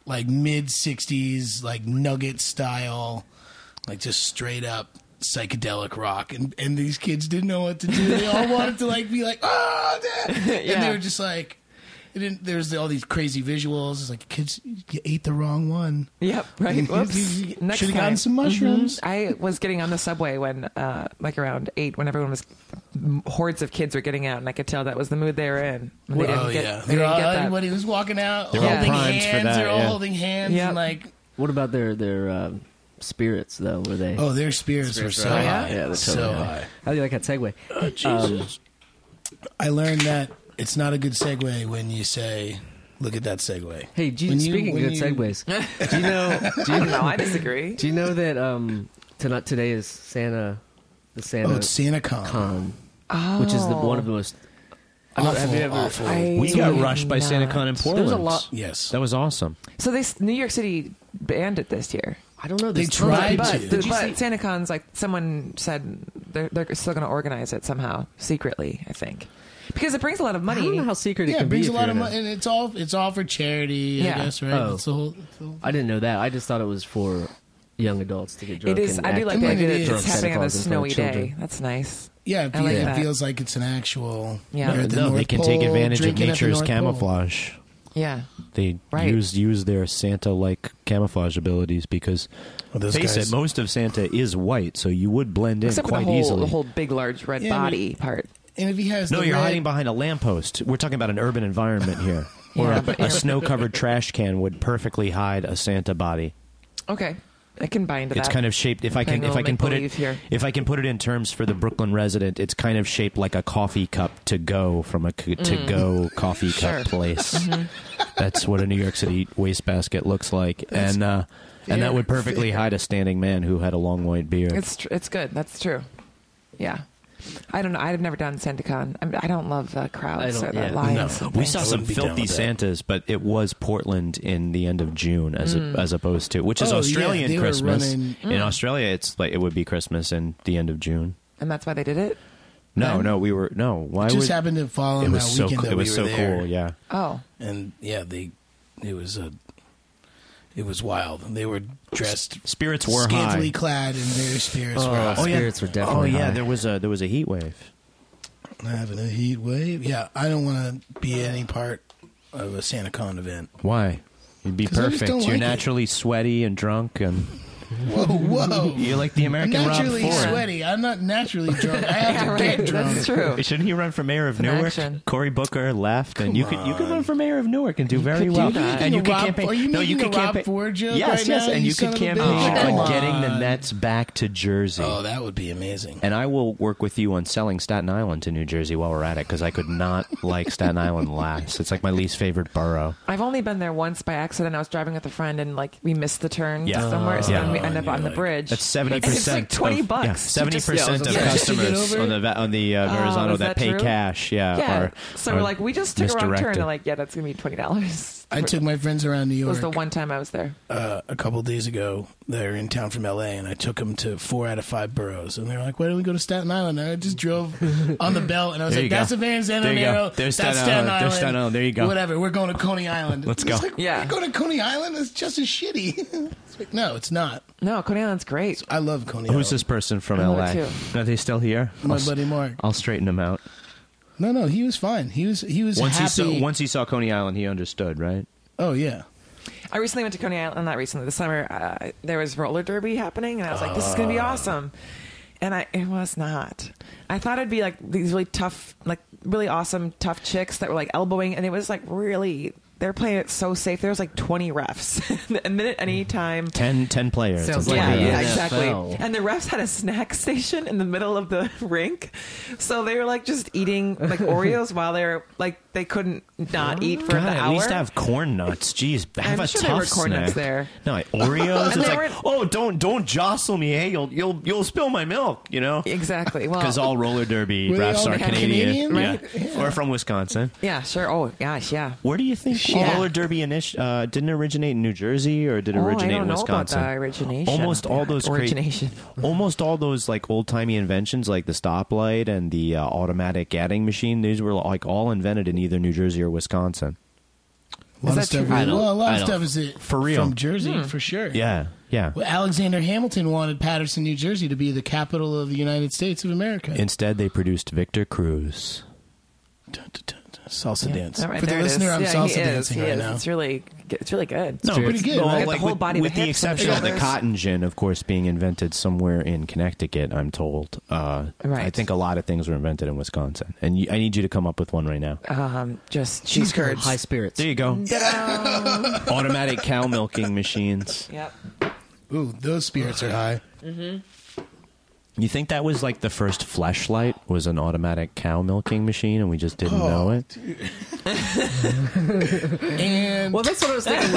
like mid 60s, like Nugget style, like just straight up psychedelic rock. And these kids didn't know what to do. They all wanted to like be like, oh, Dad. And Yeah. they were just like, there's all these crazy visuals. It's like, kids, you ate the wrong one. Yep. Right. Whoops. Next Should have gotten time. some mushrooms. I was getting on the subway when, like around 8, when everyone was, hordes of kids were getting out, and I could tell that was the mood they were in. When they didn't Oh, get, yeah. they didn't get that. Everybody was walking out, They're all holding primed for hands. that, They're all yeah. holding hands. Yep. And like, What about their spirits though? Were they? oh, their spirits were so are high. high. Yeah, they're so totally high. How do you like that segue? I learned that it's not a good segue when you say, "Look at that segue." Hey, speaking of good segues, do you know? No, I disagree. Do you know that today is Santa, the Santa Oh, it's Santa Con. Con, which is one of the most. have you ever? Awful. We got rushed by Santa Con in Portland. There's a lot. Yes. That was awesome. So New York City banned it this year. I don't know. They There's tried tons of- to. But, Did you but SantaCon's, like, someone said they're still going to organize it somehow, secretly, I think. Because it brings a lot of I money. don't know how secret it Yeah, can it brings be. a if lot you're of in money, and it's all for charity, Yeah. I guess, right? Oh. It's the whole, I didn't know that. I just thought it was for young adults to get drunk. It is. and I do act like I the mean, idea it that is. it's Santa happening on a Claus in front of snowy children. day. That's nice. yeah, I like it that. feels like it's an actual. Yeah. you're at the No, they North can take Pole, advantage of drinking at the nature's North Pole. camouflage. Yeah. They Right. use their Santa-like camouflage abilities because, Well, those face guys- it, most of Santa is white, so you would blend in Except for quite the easily. whole big, large red Yeah, I mean- body part. And if he has No, the you're red, hiding behind a lamppost. We're talking about an urban environment here. Or Yeah, a, but a snow-covered trash can would perfectly hide a Santa body. Okay. I can buy into It's that. kind of shaped. If I can put it, make-believe here. if I can put it in terms for the Brooklyn resident, it's kind of shaped like a coffee cup to go from a to-go coffee Sure. cup place. That's what a New York City wastebasket looks like, and that would perfectly hide a standing man who had a long white beard. It's good. That's true. Yeah. I don't know. I've never done SantaCon. I don't love the crowds I or don't- the yeah. lines. No. and We things. saw I some wouldn't be down filthy with that. Santas, but it was Portland in the end of June as opposed to, which is Oh, yeah, Australian they were Christmas. running- In Australia, it's like it would be Christmas in the end of June. And that's why they did it? No, Then? we were no. Why It just would happened to fall on it that was so weekend cool. that It was we so were there. cool. Yeah. Oh. And yeah, it was wild. They were dressed Spirits were scantily high. clad, and their spirits were Oh, high. spirits were Oh definitely yeah, high. there was a heat wave. Having a heat wave. Yeah, I don't want to be any part of a SantaCon event. Why? You'd be 'Cause I just perfect. don't You're like it. naturally sweaty and drunk, and Whoa. you're like the American Rob naturally Ford. sweaty. I'm not naturally drunk. I have to right. get drunk. That's true. Shouldn't he run for mayor of It's an Newark? action. Cory Booker left, and you could run for mayor of Newark and do very could well. do that. And you could Rob- campaign. Are you no, you making could a Rob campaign. Ford joke Yes, right yes, now, and you you son could of a campaign bitch? Come on getting the on. Nets back to Jersey. Oh, that would be amazing. And I will work with you on selling Staten Island to New Jersey while we're at it, because I could not like Staten Island last. It's like my least favorite borough. I've only been there once by accident. I was driving with a friend and like we missed the turn Yeah. somewhere, so Yeah. then we end up And on the you're like- bridge. That's 70%. And it's like $20. 70% of Yeah, just to get customers over on the Verrazano is that that pay true? cash. Yeah. Yeah. So we're like, we just took a wrong turn. misdirected. And like, yeah, that's gonna be $20. I took my friends around New It York was the one time I was there. a couple days ago. They're in town from L.A., and I took them to 4 out of 5 boroughs. And they were like, why don't we go to Staten Island? And I just drove on the belt, and I was There like, you that's go. a Van There you go. Zanonero. There's That's Staten Staten Island. Island. There's Staten Island. There you go. Whatever. We're going to Coney Island. Let's It's go. like, Yeah. We're going to Coney Island? It's just as shitty. It's like, no, it's not. No, Coney Island's great. I love Coney Who's Island. this person from I love LA? it too. Are they still here? My buddy Mark. I'll straighten him out. No, he was fine. He was happy. Once he saw Coney Island, he understood, right? Oh, yeah. I recently went to Coney Island. Not recently. This summer, there was roller derby happening, and I was like, "This is gonna be awesome." And it was not. I thought it'd be like these really tough, like really awesome, tough chicks that were like elbowing, and it was like really. They're playing it so safe. There was like 20 refs. A minute any time. 10 players. Sounds It's like Yeah, the yeah, NFL. exactly. And the refs had a snack station in the middle of the rink, so they were like just eating like Oreos while they were like they couldn't not eat for God, the at hour. least have corn nuts. Jeez, have I'm a sure tough there were corn snack. nuts there. No, like Oreos. And It's they like, weren't- don't jostle me. Hey, you'll spill my milk. You know, Exactly. Well, because all roller derby Were they refs all are Canadian? Canadian, Right? yeah, or from Wisconsin. yeah, sure. Oh gosh, yeah. Where do you think Yeah. roller derby didn't originate in New Jersey, or did it originate I don't in know Wisconsin? about the origination. Almost all those origination. almost all those like old timey inventions, like the stoplight and the automatic adding machine. These were like all invented in either New Jersey or Wisconsin. A lot of that stuff. true? I don't- Well, a lot I of don't- stuff is it For real. from Jersey for sure. Yeah, yeah. Well, Alexander Hamilton wanted Paterson, New Jersey, to be the capital of the United States of America. Instead, they produced Victor Cruz. Dun, dun, dun, dun. Salsa dance. All right, For the there it is. listener, I'm Yeah, salsa he is. dancing He right is. now. It's really good. No, pretty good, well, right? Got the whole body, with the the hips and exception of the shoulders. cotton gin, of course, being invented somewhere in Connecticut. I'm told. I think a lot of things were invented in Wisconsin, and I need you to come up with one right now. Just cheese curds. High spirits. There you go. Ta-da. Automatic cow milking machines. Yep. Ooh, those spirits are high. You think that was like the first fleshlight was an automatic cow milking machine, and we just didn't know it? And Well, that's what I was thinking.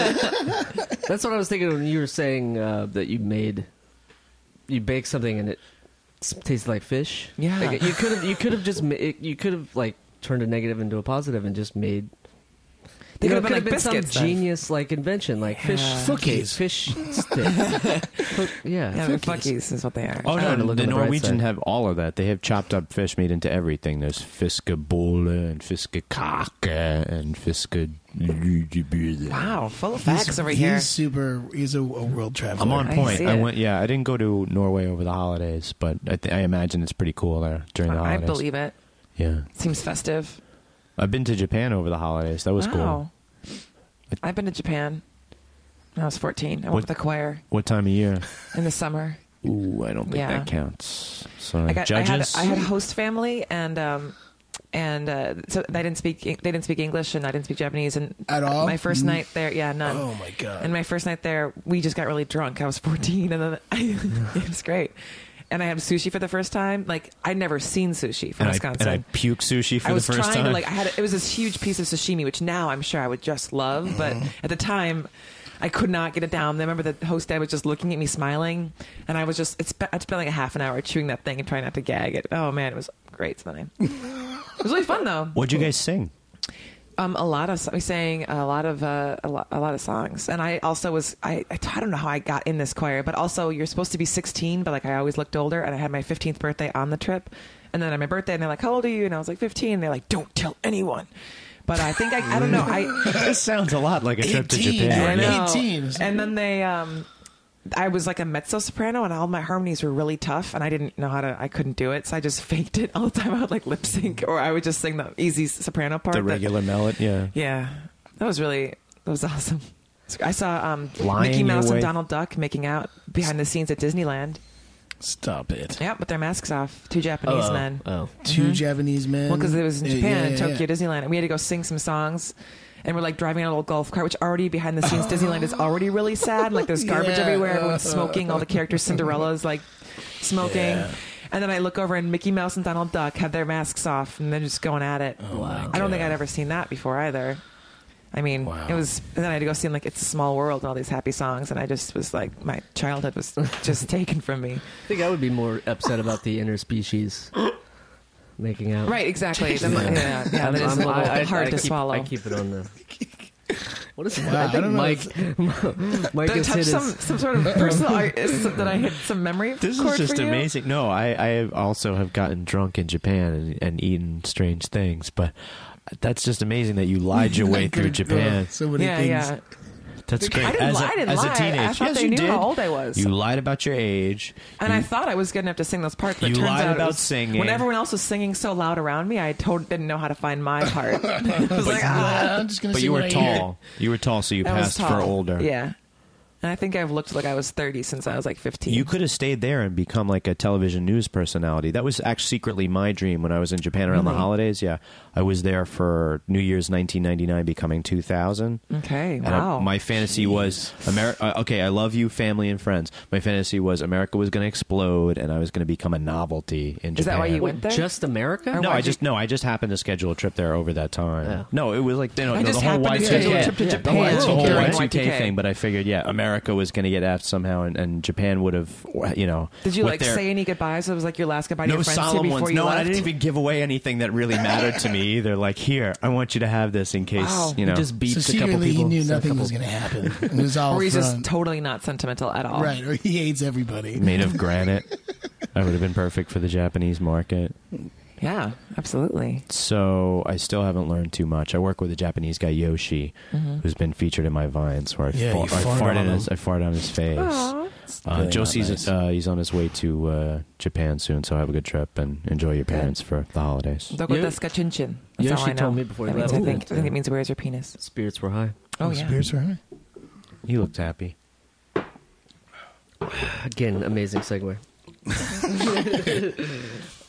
That's what I was thinking when you were saying that you baked something and it tasted like fish. Yeah. Like, you could have like turned a negative into a positive and just made. They You know, could have been like some biscuits then. genius like invention, like fish Fookies. fish stick. Yeah, yeah. they're fuckies is what they are. Oh Trying to no, look the on the bright Norwegians side. have all of that. They have chopped up fish made into everything. There's fiskebolle and fiskekake and fiske. Wow, full of facts over here. He's a world traveler. I'm on I point. see I it. went. Yeah, I didn't go to Norway over the holidays, but I imagine it's pretty cool there during the I holidays. believe it. Yeah, Seems festive. I've been to Japan over the holidays. That was cool. Wow. I've been to Japan when I was 14. I went What- with the choir What time of year? in the summer. Ooh, I don't think Yeah. that counts. Sorry, I judges. had a host family, and so they didn't speak English, and I didn't speak Japanese. And At all? my first night there, yeah, none. Oh my god. And my first night there, we just got really drunk. I was 14, and then it was great. And I had sushi for the first time. Like I'd never seen sushi from Wisconsin. and I puked sushi for I the was first trying time. to it was this huge piece of sashimi, which now I'm sure I would just love, but at the time, I could not get it down. I remember the host dad was just looking at me smiling, and I was just I'd spent like a half an hour chewing that thing and trying not to gag it. Oh man, it was great. It was really fun though. What'd you guys sing? We sang a lot of songs, and I also was I don't know how I got in this choir, but also you're supposed to be 16, but like I always looked older, and I had my 15th birthday on the trip, and then on my birthday, and they're like, "How old are you?" And I was like 15. And they're like, "Don't tell anyone." But I think I don't know. This sounds a lot like a trip to 18, Japan. I know. 18. And then they I was like a mezzo soprano, and all my harmonies were really tough, and I didn't know I couldn't do it, so I just faked it all the time. I would like lip sync, or I would just sing the easy soprano part. The regular melody, yeah. Yeah, that was awesome. I saw Lying Mickey Mouse your and way- Donald Duck making out behind the scenes at Disneyland. Stop it. Yeah, with their masks off. Two Japanese men. Oh. Two Japanese men. Well, because it was in Japan, Yeah, Tokyo Disneyland, and we had to go sing some songs. And we're like driving a little golf cart, which already behind the scenes Disneyland is already really sad. Like there's garbage Yeah. everywhere. Everyone's smoking. All the characters, Cinderella's like smoking. Yeah. And then I look over and Mickey Mouse and Donald Duck have their masks off, and they're just going at it. Oh, wow. I don't think I'd ever seen that before either. I mean, Wow. it was. And then I had to go sing like "It's a Small World" and all these happy songs, and I just was like, my childhood was just taken from me. I think I would be more upset about the interspecies making out. Right? Exactly. Yeah, that is a little hard to swallow. I keep it on the. What is Wow, I think I don't know Mike Don't has touch hit some sort of personal that I hit some memory. This chord is just for you? amazing. No, I also have gotten drunk in Japan and eaten strange things, but that's just amazing that you lied your way through Japan. So many Yeah, things. yeah. That's great. I didn't lie. As a I teenager, thought yes, they you knew did. how old I was. You lied about your age. And I thought I was good enough to sing those parts, but You it turns lied out about singing. when everyone else was singing so loud around me, I didn't know how to find my part. I was like, I'm just gonna But sing you were what I hear. tall. You were tall, so you I was passed tall. for older. Yeah. And I think I've looked like I was 30 since I was like 15. You could have stayed there and become like a television news personality. That was actually secretly my dream when I was in Japan around the holidays. Yeah, I was there for New Year's 1999, becoming 2000. Okay, And wow. my fantasy was America. Okay, I love you, family and friends. My fantasy was America was going to explode, and I was going to become a novelty in Japan. Is that why you went there? Just America? Or No, why'd I just happened to schedule a trip there over that time. Yeah. No, it was like I the just whole happened to schedule a trip to Japan. the whole during Y2K thing. But I figured, America was going to get effed somehow, and Japan would have, Did you with like their- say any goodbyes? It was like your last goodbye to no your friends too solemn before ones. you No, left? and I didn't even give away anything that really mattered to me either. Like, here, I want you to have this in case Wow. you know. Just beat So a couple secretly, people. he knew said a nothing couple- was going to happen. It was all Or he's just front. totally not sentimental at all. Right, or he hates everybody. made of granite. I would have been perfect for the Japanese market. Yeah, absolutely. So I still haven't learned too much. I work with a Japanese guy, Yoshi, who's been featured in my vines, where I, Yeah, you I fart fart on in him. his, I fart on his face. Aw. Really not Josie's nice. he's on his way to Japan soon, so have a good trip and enjoy your parents for the holidays. Dogo You- deska chinchin. That's Yoshi all I know. told me before he That means, left I think that, it means where's your penis? Spirits were high. Oh yeah. Spirits were high. He looked happy. Again, amazing segue.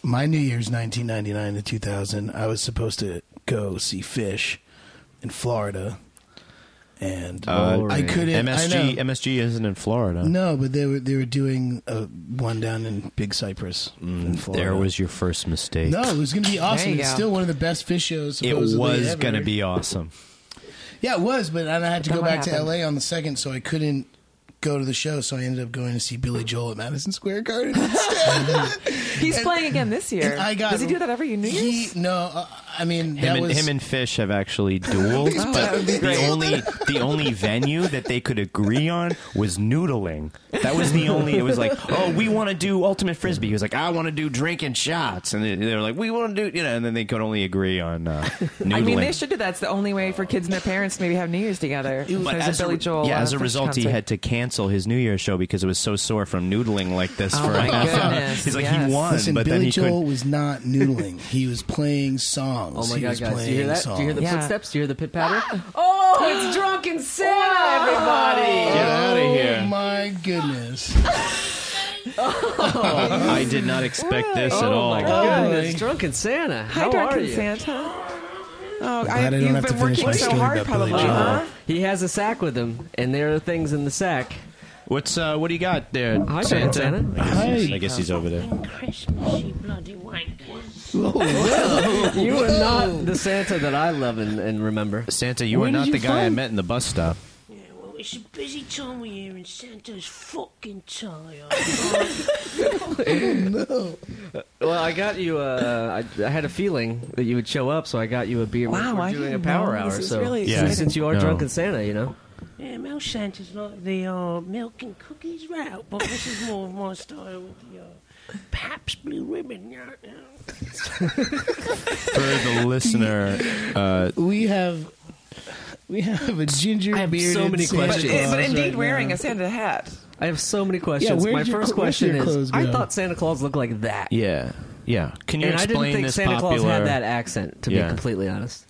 My New Year's 1999 to 2000, I was supposed to go see Fish in Florida, and I couldn't. I know. MSG isn't in Florida. No, but they were doing one down in Big Cypress in Florida. There was your first mistake. No, it was going to be awesome. There you It's go. still one of the best Fish shows. It supposedly was ever. going to be awesome. Yeah, it was, but I had to Then go what back to happened? LA on the 2nd, so I couldn't go to the show. So I ended up going to see Billy Joel at Madison Square Garden instead. He's playing again this year. And I got- Does he do that every New Year's? I mean, that was Him and Fish have actually dueled, Oh, that but would be great. the only venue that they could agree on was noodling. That was the only. It was like, oh, we want to do ultimate frisbee. He was like, I want to do drinking shots, and they were like, we want to do, and then they could only agree on noodling. I mean, they should do that. It's the only way for kids and their parents to maybe have New Year's together. But There's a Billy Joel. as a Fish result, he concert. had to cancel his New Year's show because it was so sore from noodling like this Oh for my a half hour. goodness, He's like, yes. he won, Listen, but then Billy he Joel couldn't. was not noodling. He was playing songs. Oh my He god, was guys! Do playing you hear that? Do you hear the Yeah. footsteps? Do you hear the pit patter? Oh, it's Drunken Santa, everybody! Get out of Oh here. my goodness! I did not expect this at all. my goodness, Drunken Santa! Hi, How are Drunken you? Santa. Oh, glad I don't you've have to been finish working my so story hard, about Billy probably, Joel. huh? He has a sack with him, and there are things in the sack. What do you got there, Hi, Santa? Santa. I guess he's over there. Christmas, you bloody wanker. You are not the Santa that I love and remember. Santa, you When are did not you the guy I find- met in the bus stop. Yeah, well, it's a busy time of year and Santa's fucking tired. No. Well, I got you. I had a feeling that you would show up, so I got you a beer. Wow, we're I doing a didn't power know. hour. This is So really Yeah. since you are No. Drunken Santa, you know. Yeah, Mel Santa's like the milk and cookies route, but this is more of my style with the Pabst Blue Ribbon. For the listener, We have a ginger I have bearded so many Santa questions. Claus But indeed right wearing now. a Santa hat. I have so many questions. where'd My your first cl- where's question your is: clothes I go? thought Santa Claus looked like that, yeah. Can you and I didn't explain think this Santa popular? Claus had that accent. To Yeah. be completely honest,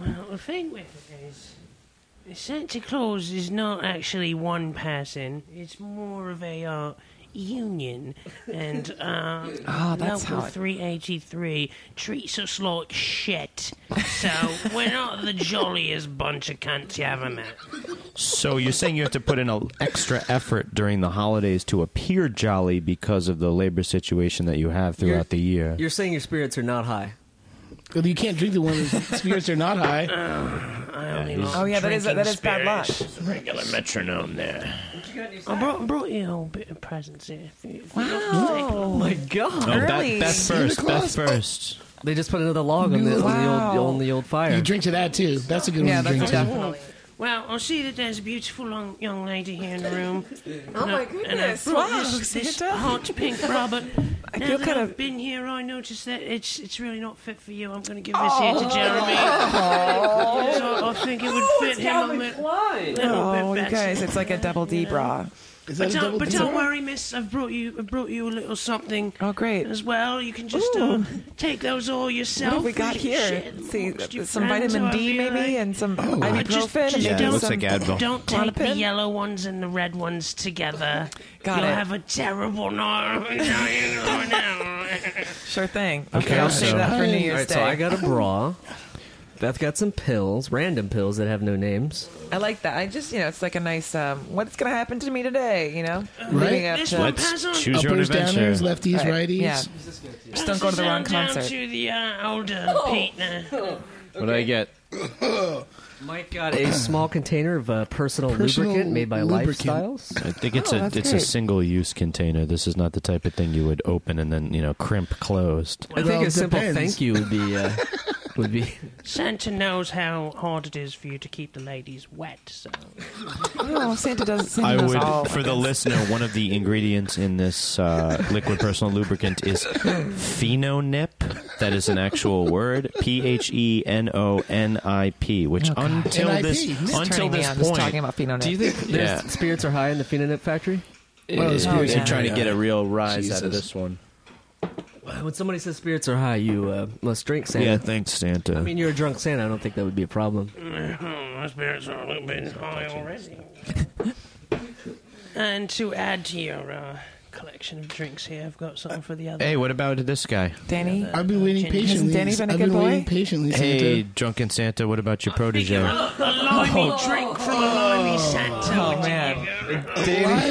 Well, the thing with it is, Santa Claus is not actually one person. It's more of a union, and that's how Local it- 383 treats us like shit. So we're not the jolliest bunch of cunts you ever met. So you're saying you have to put in an extra effort during the holidays to appear jolly because of the labor situation that you have throughout the year. you're saying your spirits are not high. Well, you can't drink the one whose spirits are not high. I only love Oh, yeah, that is drinking bad luck. spirits. Regular metronome there. I brought you a whole bit of presents here. Oh my God! Oh, Early. Beth first. Santa Beth Claus? first. They just put another log on the, Wow. on the old fire. You drink to that too. That's a good Yeah, one to drink that's to. definitely. Well, I see that there's a beautiful young lady here in the room. Oh my And goodness! I brought Wow, this Santa. hot pink bra, but I now feel that kind I've of. been here, I noticed that it's really not fit for you. I'm going to give this here to Jeremy. So I think it would fit him a little Oh, bit you better. guys, it's like a double D bra. Is that But a double don't, but D? don't worry, miss. I've brought you a little something Oh, great. as well. You can just take those all yourself. What have we got You can here? share them Let's see, amongst your some friends, vitamin however D you maybe, like. and some Just ibuprofen. and Yeah, maybe it looks some- like Advil. Don't take the Klonopin? yellow ones and the red ones together. Got You'll it. have a terrible night. Sure thing. Okay, Okay, I'll save so- that for New All Year's right, Day. so I got a bra. Beth got some pills, random pills that have no names. I like that. I just, it's like a nice, what's going to happen to me today, Right. Leading up This to, one Let's pass on. choose your own Uppers, adventure. downers, lefties, Right, righties. yeah. Just don't go to the wrong Down concert. to the older Pete now. What do I get? Mike got a small container of personal Personal lubricant made by lubricant. Lifestyles. I think it's that's a great. single use container. This is not the type of thing you would open and then crimp closed. I think Well, a simple depends. thank you would be Santa knows how hard it is for you to keep the ladies wet. So Oh, Santa does I all. would, for the listener, one of the ingredients in this liquid personal lubricant is phenonip. That is an actual word, PHENONIP, which until NIP. this It's until turning me this on just talking point, about phenonip. Do you think there's Yeah. spirits are high in the Phenonip factory? Well, spirits they're are trying to high. get a real rise out of Jesus. this one. When somebody says spirits are high, you must drink Santa. Yeah, thanks, Santa. I mean, you're a drunk Santa. I don't think that would be a problem. my spirits are a little bit high already. And to add to your collection of drinks here, I've got something for the other. Hey, what about this guy? Danny? I've been waiting Hasn't patiently. Danny been a I've good been boy? waiting patiently, Santa. Hey, drunken Santa, what about your protege? A limey drink from a limey Santa. Oh, would you man.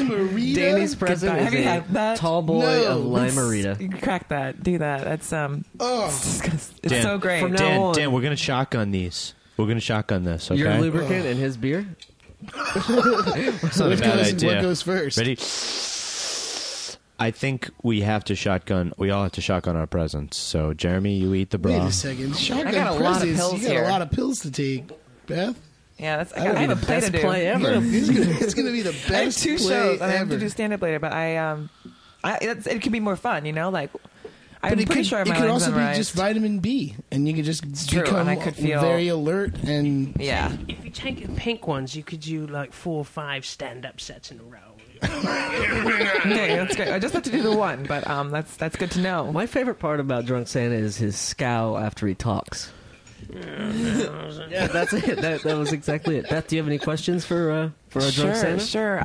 Limerita? Danny's present Have is you a had that? tall boy No, of Limerita. You can crack that. Do that. That's, Oh, it's Dan, so great. from now on- Dan, we're gonna shotgun these. We're gonna shotgun this, okay? Your lubricant and his beer? That's not a what bad goes, idea. what goes first? Ready? I think we have to shotgun. We all have to shotgun our presents. So, Jeremy, you eat the Wait bra. a second. Shotgun I got a lot of presents. pills You got here. a lot of pills to take, Beth. Yeah, that's, I That'd have be a the play to best do. play ever. It's gonna be the I have best 2 play shows. I have ever. to do stand-up later, but it could be more fun, like, I'm But it pretty could, sure it my could line's also be memorized. just vitamin B, and you could just true, become and I could feel- very alert and Yeah. If you take the pink ones, you could do like 4 or 5 stand-up sets in a row. Okay, that's great. I just have to do the one, but that's good to know. My favorite part about Drunk Santa is his scowl after he talks. Yeah, that's it. That was exactly it. Beth, do you have any questions for our Drunk Santa? Sure.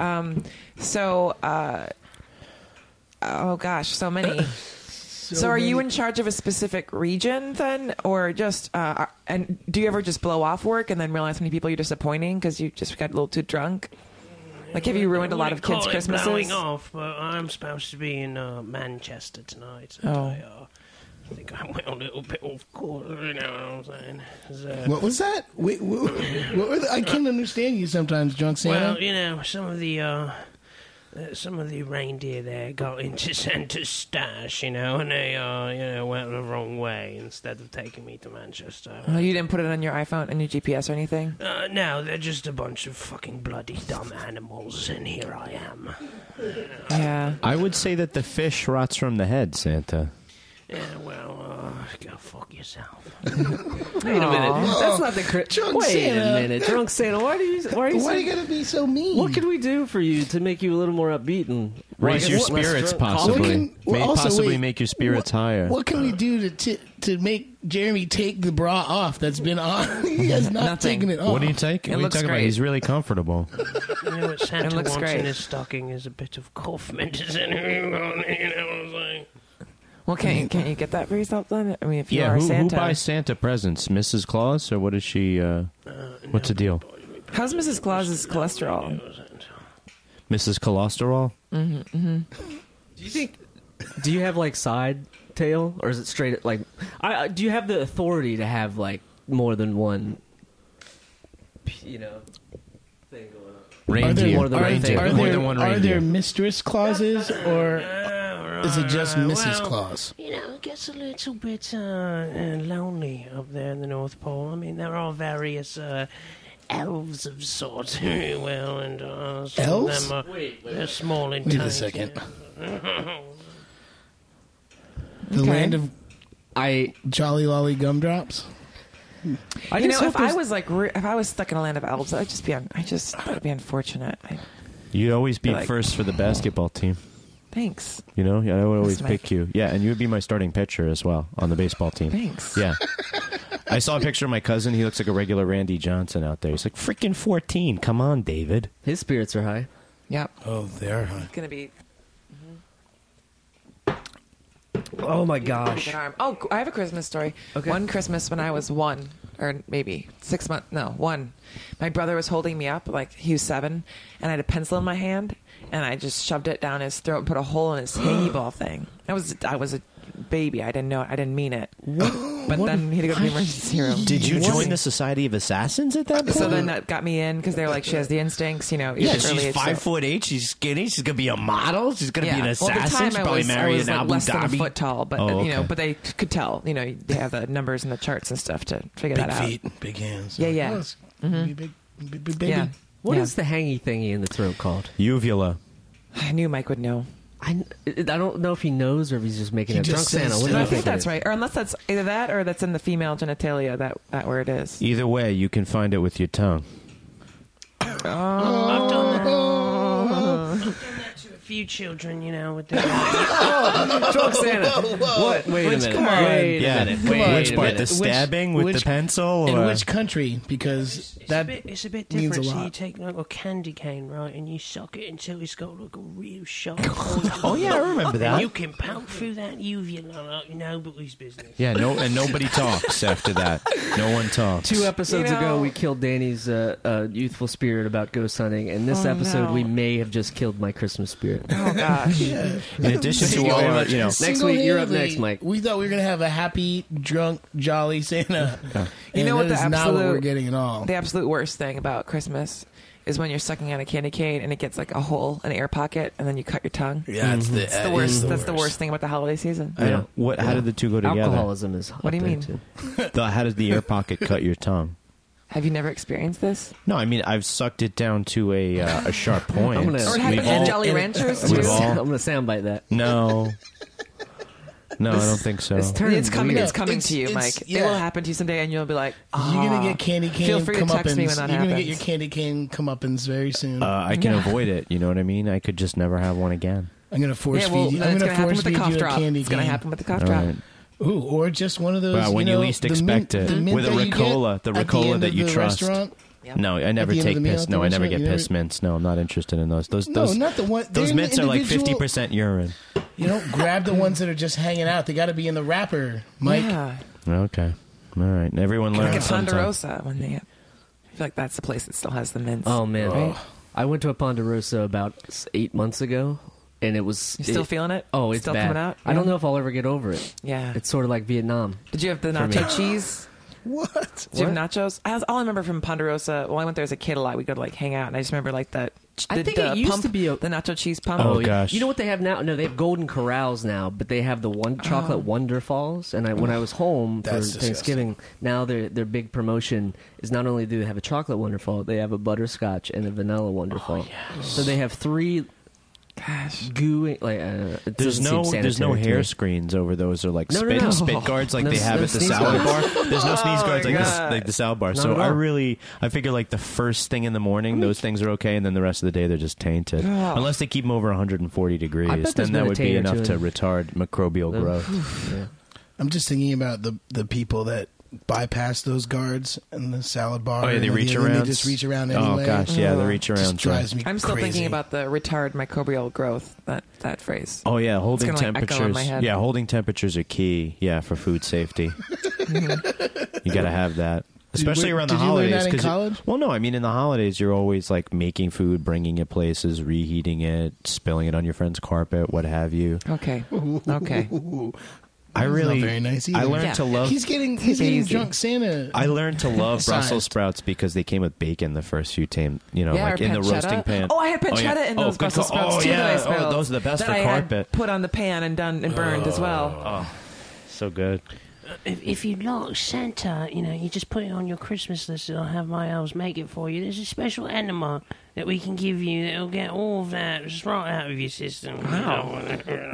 Oh gosh, so many. So are you in charge of a specific region then, or just and do you ever just blow off work and then realize how many people you're disappointing because you just got a little too drunk? Like, have you ruined a lot of kids' Christmases? Blowing off, but I'm supposed to be in Manchester tonight. And Oh. I think I went a little bit off course, you know what I'm saying? What was that? Wait, what were I can't understand you sometimes, Drunk Santa. Well, you know, some of the reindeer there got into Santa's stash, you know, and they, went the wrong way instead of taking me to Manchester. Oh, you didn't put it on your iPhone and your GPS or anything? No, they're just a bunch of fucking bloody dumb animals, and here I am. Yeah. I would say that the fish rots from the head, Santa. Yeah, well, go fuck yourself. Wait a minute. That's not the Drunk Wait Santa. a minute, Drunk Santa. Why are you gotta be so mean? What can we do for you to make you a little more upbeat and Raise your less spirits, drunk? possibly. Possibly wait, make your spirits higher. What can we do to make Jeremy take the bra off that's been on? He has not Nothing. taken it off. What do you take? It What are you looks talking about? great. He's really comfortable. You know what Santa looks wants great. in his stocking is a bit of cough medicine. You know what I'm saying? Well, can't you get that for yourself then? I mean, if you Yeah, are who Santa. buys Santa presents? Mrs. Claus, or what is she? What's the deal? How's Mrs. Claus's cholesterol? Mrs. Cholesterol? Do you have like side tail, or is it straight? Like, do you have the authority to have like more than one? Thing going on. Reindeer. more than one thing? More than one Are reindeer. there mistress clauses, or is it just Mrs. Claus? You know, it gets a little bit lonely up there in the North Pole. I mean, there are various elves of sorts, well, and some Elves? of them are they're small and Wait tiny. a second. Okay. The land of I Jolly Lolly Gumdrops? I You just know, hope if I there's- was like, if I was stuck in a land of elves, I'd be unfortunate. You'd always be Like- first for the basketball team. Thanks. You know, I would always Mike. pick you. Yeah, and you would be my starting pitcher as well on the baseball team. Thanks. Yeah. I saw a picture of my cousin. He looks like a regular Randy Johnson out there. He's like, freaking 14. Come on, David. his spirits are high. Yep. Oh, they're high. It's gonna be. Oh my gosh! Good arm. Oh, I have a Christmas story. Okay. One Christmas when I was 1, or maybe 6 months. No, 1. My brother was holding me up, like he was 7, and I had a pencil in my hand, and I just shoved it down his throat and put a hole in his hangy ball thing. I was a baby. I didn't know it. I didn't mean it. But then he had to go to the emergency room. Did you join the Society of Assassins at that point? So then that got me in because they were like, she has the instincts, you know. Yeah, early she's age, so- 5'8". She's skinny. She's gonna be a model. She's gonna be an assassin. Well, at the time She's I probably was, marry an like Abu less than a Dhabi. foot tall, but Oh, you know, okay. but they could tell. You know, they have the numbers and the charts and stuff to figure Big that out. feet, big hands. Yeah, yeah. Oh, it's gonna be big baby. Yeah. What Yeah. is the hangy thingy in the throat called? Uvula. I knew Mike would know. I don't know if he knows or if he's just making He a just drunk Santa. says What do No, you I think it that's is? right. Or unless that's either that or that's in the female genitalia, that where it is. Either way, you can find it with your tongue. I've done that. I've done that to a few children, you know, with the Drunk Santa. What? Wait a minute. come on. Wait a minute. Wait Which a part? minute. The stabbing with which- the pencil? In or- which country? Because it's a bit means different. a So you lot. take like a candy cane, right, and you suck it until it's got like a real sharp. Oh yeah, I remember And that. you can pout through that uvula like nobody's business. Yeah, nobody talks after that. No one talks. 2 episodes You know- ago, we killed Danny's youthful spirit about ghost hunting, and this Oh, episode, no. we may have just killed my Christmas spirit. Oh gosh. In addition to all our, you know, Next week, you're up next, Mike. We thought we were gonna have a happy, drunk, jolly Santa. You know And what that the is not what absolute- we're getting at all. The absolute worst thing about Christmas is when you're sucking on a candy cane and it gets like a hole, an air pocket, and then you cut your tongue. Yeah, it's It's the worst. That's the worst thing about the holiday season. I know. What? How did the two go together? Alcoholism is. What do you up there, mean? too. How does the air pocket cut your tongue? Have you never experienced this? No, I mean I've sucked it down to a sharp point. I'm gonna- Or We've have We've had all- Jolly and- Ranchers we've too? all- I'm going to soundbite that. No, I don't think so. It's turning It's coming. weird. It's coming It's- to you, it's- Mike. It yeah. will happen to you someday, and you'll be like, You're gonna get candy cane. Feel free to text me when comeuppance. that You're gonna get happens. your candy cane comeuppance very soon. I can avoid it. You know what I mean? I could just never have one again. I'm gonna force Yeah, well, feed you. it's I'm going gonna to happen force with the feed cough you a drop. candy It's going to cane. happen with the cough All drop. right. Ooh, or just one of those. Well, when you know, least the expect mint- it. the mint With a that you get Ricola, the at the Ricola end that of you the trust. restaurant. Yep. No, I never the end of take the meal piss. at the No, I never restaurant, get you never- piss mints. No, I'm not interested in those. Those No, not the one. those they're mints are like individual- 50% urine. You don't grab the ones that are just hanging out. They got to be in the wrapper, Mike. Yeah. Okay, all right. Everyone Like learns at sometimes. Ponderosa when they. I feel like that's the place that still has the mints. Oh, man. Right? I went to a Ponderosa about 8 months ago, and it was... You still feeling it? Oh, it's still bad. coming out? I don't know if I'll ever get over it. Yeah. It's sort of like Vietnam. Did you have the For me. nacho cheese? What? Did you have nachos? All I remember from Ponderosa, well, I went there as a kid a lot. We'd go to like hang out, and I just remember like that. I think it used to be the nacho cheese pump. Oh, yeah. gosh. You know what they have now? No, they have Golden Corrals now, but they have the chocolate Wonderfalls. And when I was home for That's Thanksgiving, now their big promotion is not only do they have a chocolate Wonderfall, they have a butterscotch and a vanilla Wonderfall. So they have 3 Gosh. gooey like There's no hair screens over those, or like spit guards like they have at the salad bar. There's no sneeze guards like the salad bar. Not So at all. I figure like the first thing in the morning, those things are okay, and then the rest of the day they're just tainted. Unless they keep them over 140 degrees, bet there's then that been a would be taint or enough two to retard microbial growth. Yeah. I'm just thinking about the people that bypass those guards in the salad bar. Oh yeah, they and reach They around. just reach around anyway. Oh gosh, yeah, the reach Just around. drives me I'm still crazy. thinking about the retard microbial growth. That phrase. Oh yeah, holding gonna, like, echo in my temperatures. head. Yeah, holding temperatures are key. Yeah, for food safety. You got to have that, especially around the Did you learn holidays. that in 'cause college? well, no, I mean in the holidays you're always like making food, bringing it places, reheating it, spilling it on your friend's carpet, what have you. Okay. Okay. I That's really, not very nice either. I learned to love. He's getting Easy. drunk Santa. I learned to love Sized. Brussels sprouts because they came with bacon the first few times, Yeah, like or in the pancetta. roasting pan. Oh, I had pancetta in those good Brussels call. sprouts Oh, too yeah. that I spilled. Oh, those are the best that for I carpet. had put on the pan and done and burned as well. Oh, so good. If you like Santa, you just put it on your Christmas list and I'll have my elves make it for you. There's a special enema that we can give you that'll get all of that just right out of your system. Wow.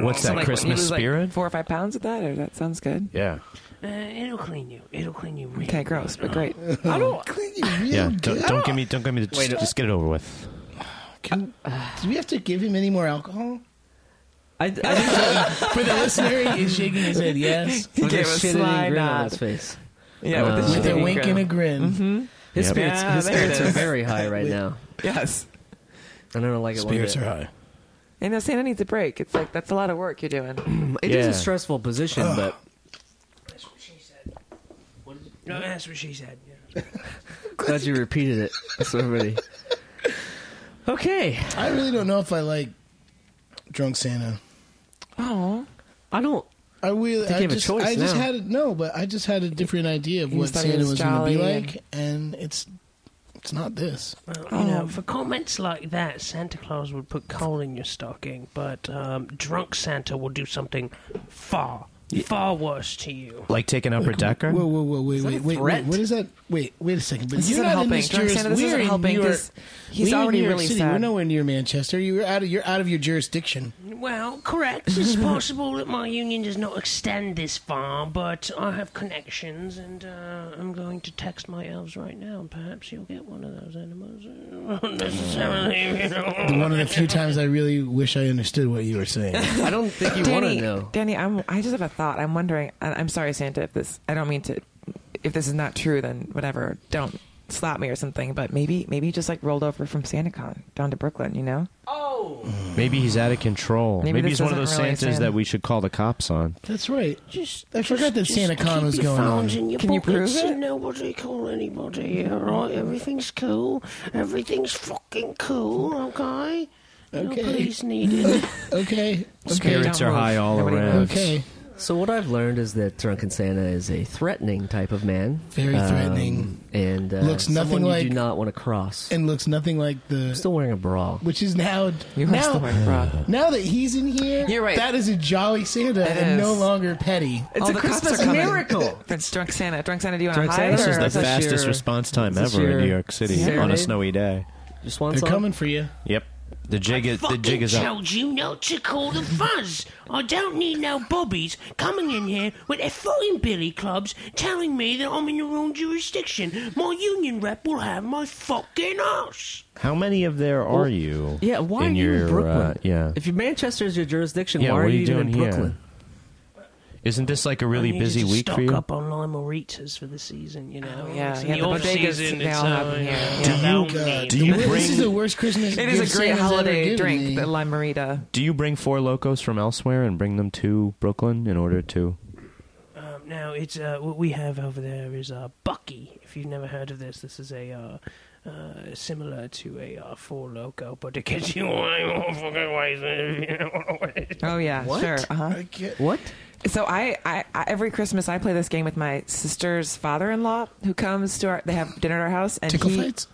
What's So, that like, Christmas you lose, like, spirit? 4 or 5 pounds of that, or that sounds good. Yeah. It'll clean you. It'll clean you. Really Okay, gross, but great. I don't clean you real Yeah. good. Don't give me. Just get it over with. Do we have to give him any more alcohol? I For the listener, he's shaking his head yes. He gave a shitting sly grin on nod. his face. Yeah, with the With a shitty wink grin. and a grin. Mm-hmm. His Yep. spirits, Yeah, his there it spirits are is. very high right now. Yes. And I don't like it one Spirits bit. are high. And Santa needs a break. It's like, that's a lot of work you're doing. It is Yeah. a stressful position, but That's what she said. No, that's what she said. Yeah. glad you repeated it. So everybody. Okay. I really don't know if I like Drunk Santa. Oh. I don't. I really, think you have a choice I just now. had but I just had a different idea of You what just thought he Santa was was going to be jolly like, and it's not this. Well, for comments like that, Santa Claus would put coal in your stocking, but drunk Santa will do something far worse to you. Like take an upper decker. Whoa, wait, that a threat? what is that? Wait a second. But This you're isn't not helping. in this Drunk Santa, this we're isn't in helping New York- 'cause he's we're in already New York really City. sad. We're nowhere near Manchester. You're out of your jurisdiction. Well, correct. It's possible that my union does not extend this far, but I have connections, and I'm going to text my elves right now, and perhaps you'll get one of those enemas. Not necessarily, One of the few times I really wish I understood what you were saying. I don't think you want to know. Danny, I just have a thought. I'm wondering. I'm sorry, Santa. If this, I don't mean to. If this is not true, then whatever. Don't slap me or something. But maybe you just like rolled over from SantaCon down to Brooklyn. You know? Maybe he's out of control. Maybe Maybe this he's one of those isn't really Santas Santa. that we should call the cops on. That's right. Just, I forgot that Santa Con keep was your going phones on. in your Can you pockets prove it? and nobody call anybody, alright? Everything's cool. Everything's fucking cool, okay? Okay. No police needed. Okay. Spirits Don't are move. high all Nobody around. moves. Okay. So what I've learned is that Drunken Santa is a threatening type of man. Very threatening. And Looks nothing someone like- you do not want to cross. And looks nothing like I'm the. still wearing a bra. Which is now. You are still wearing a bra. Now that he's in here, You're right. that is a jolly Santa It and is. no longer petty. It's All a the cops Christmas are coming. miracle. It's Drunk Santa. Drunk Santa, do you want Drunk to Santa? hide? This is or the Is this fastest your- response time is this ever in your New York City serenade? on a snowy day. Just one They're song. coming for you. Yep. The jig is up. told you not to call the fuzz. I don't need no bobbies coming in here with their fucking billy clubs telling me that I'm in the wrong jurisdiction. My union rep will have my fucking ass. How many of there are you? Yeah, why in are you your, in Brooklyn? yeah. If Manchester is your jurisdiction, Yeah, why what are are you you even in doing here? Brooklyn? Isn't this like a I really needed busy to week stock for you? up on limeritas for the season, you know. yeah, It's yeah, the the off bodegas, season. they It's all have them here. yeah. Do you This bring is the worst Christmas. It is a gift great Santa's ever holiday given drink, me. the Limerita. Do you bring Four Locos from elsewhere and bring them to Brooklyn in order to? Now, it's what we have over there is Bucky. If you've never heard of this is a similar to a Four Loko, but to get you Oh yeah, What? sure. What? So I every Christmas I play this game with my sister's father-in-law who comes to they have dinner at our house, and Tickle fights?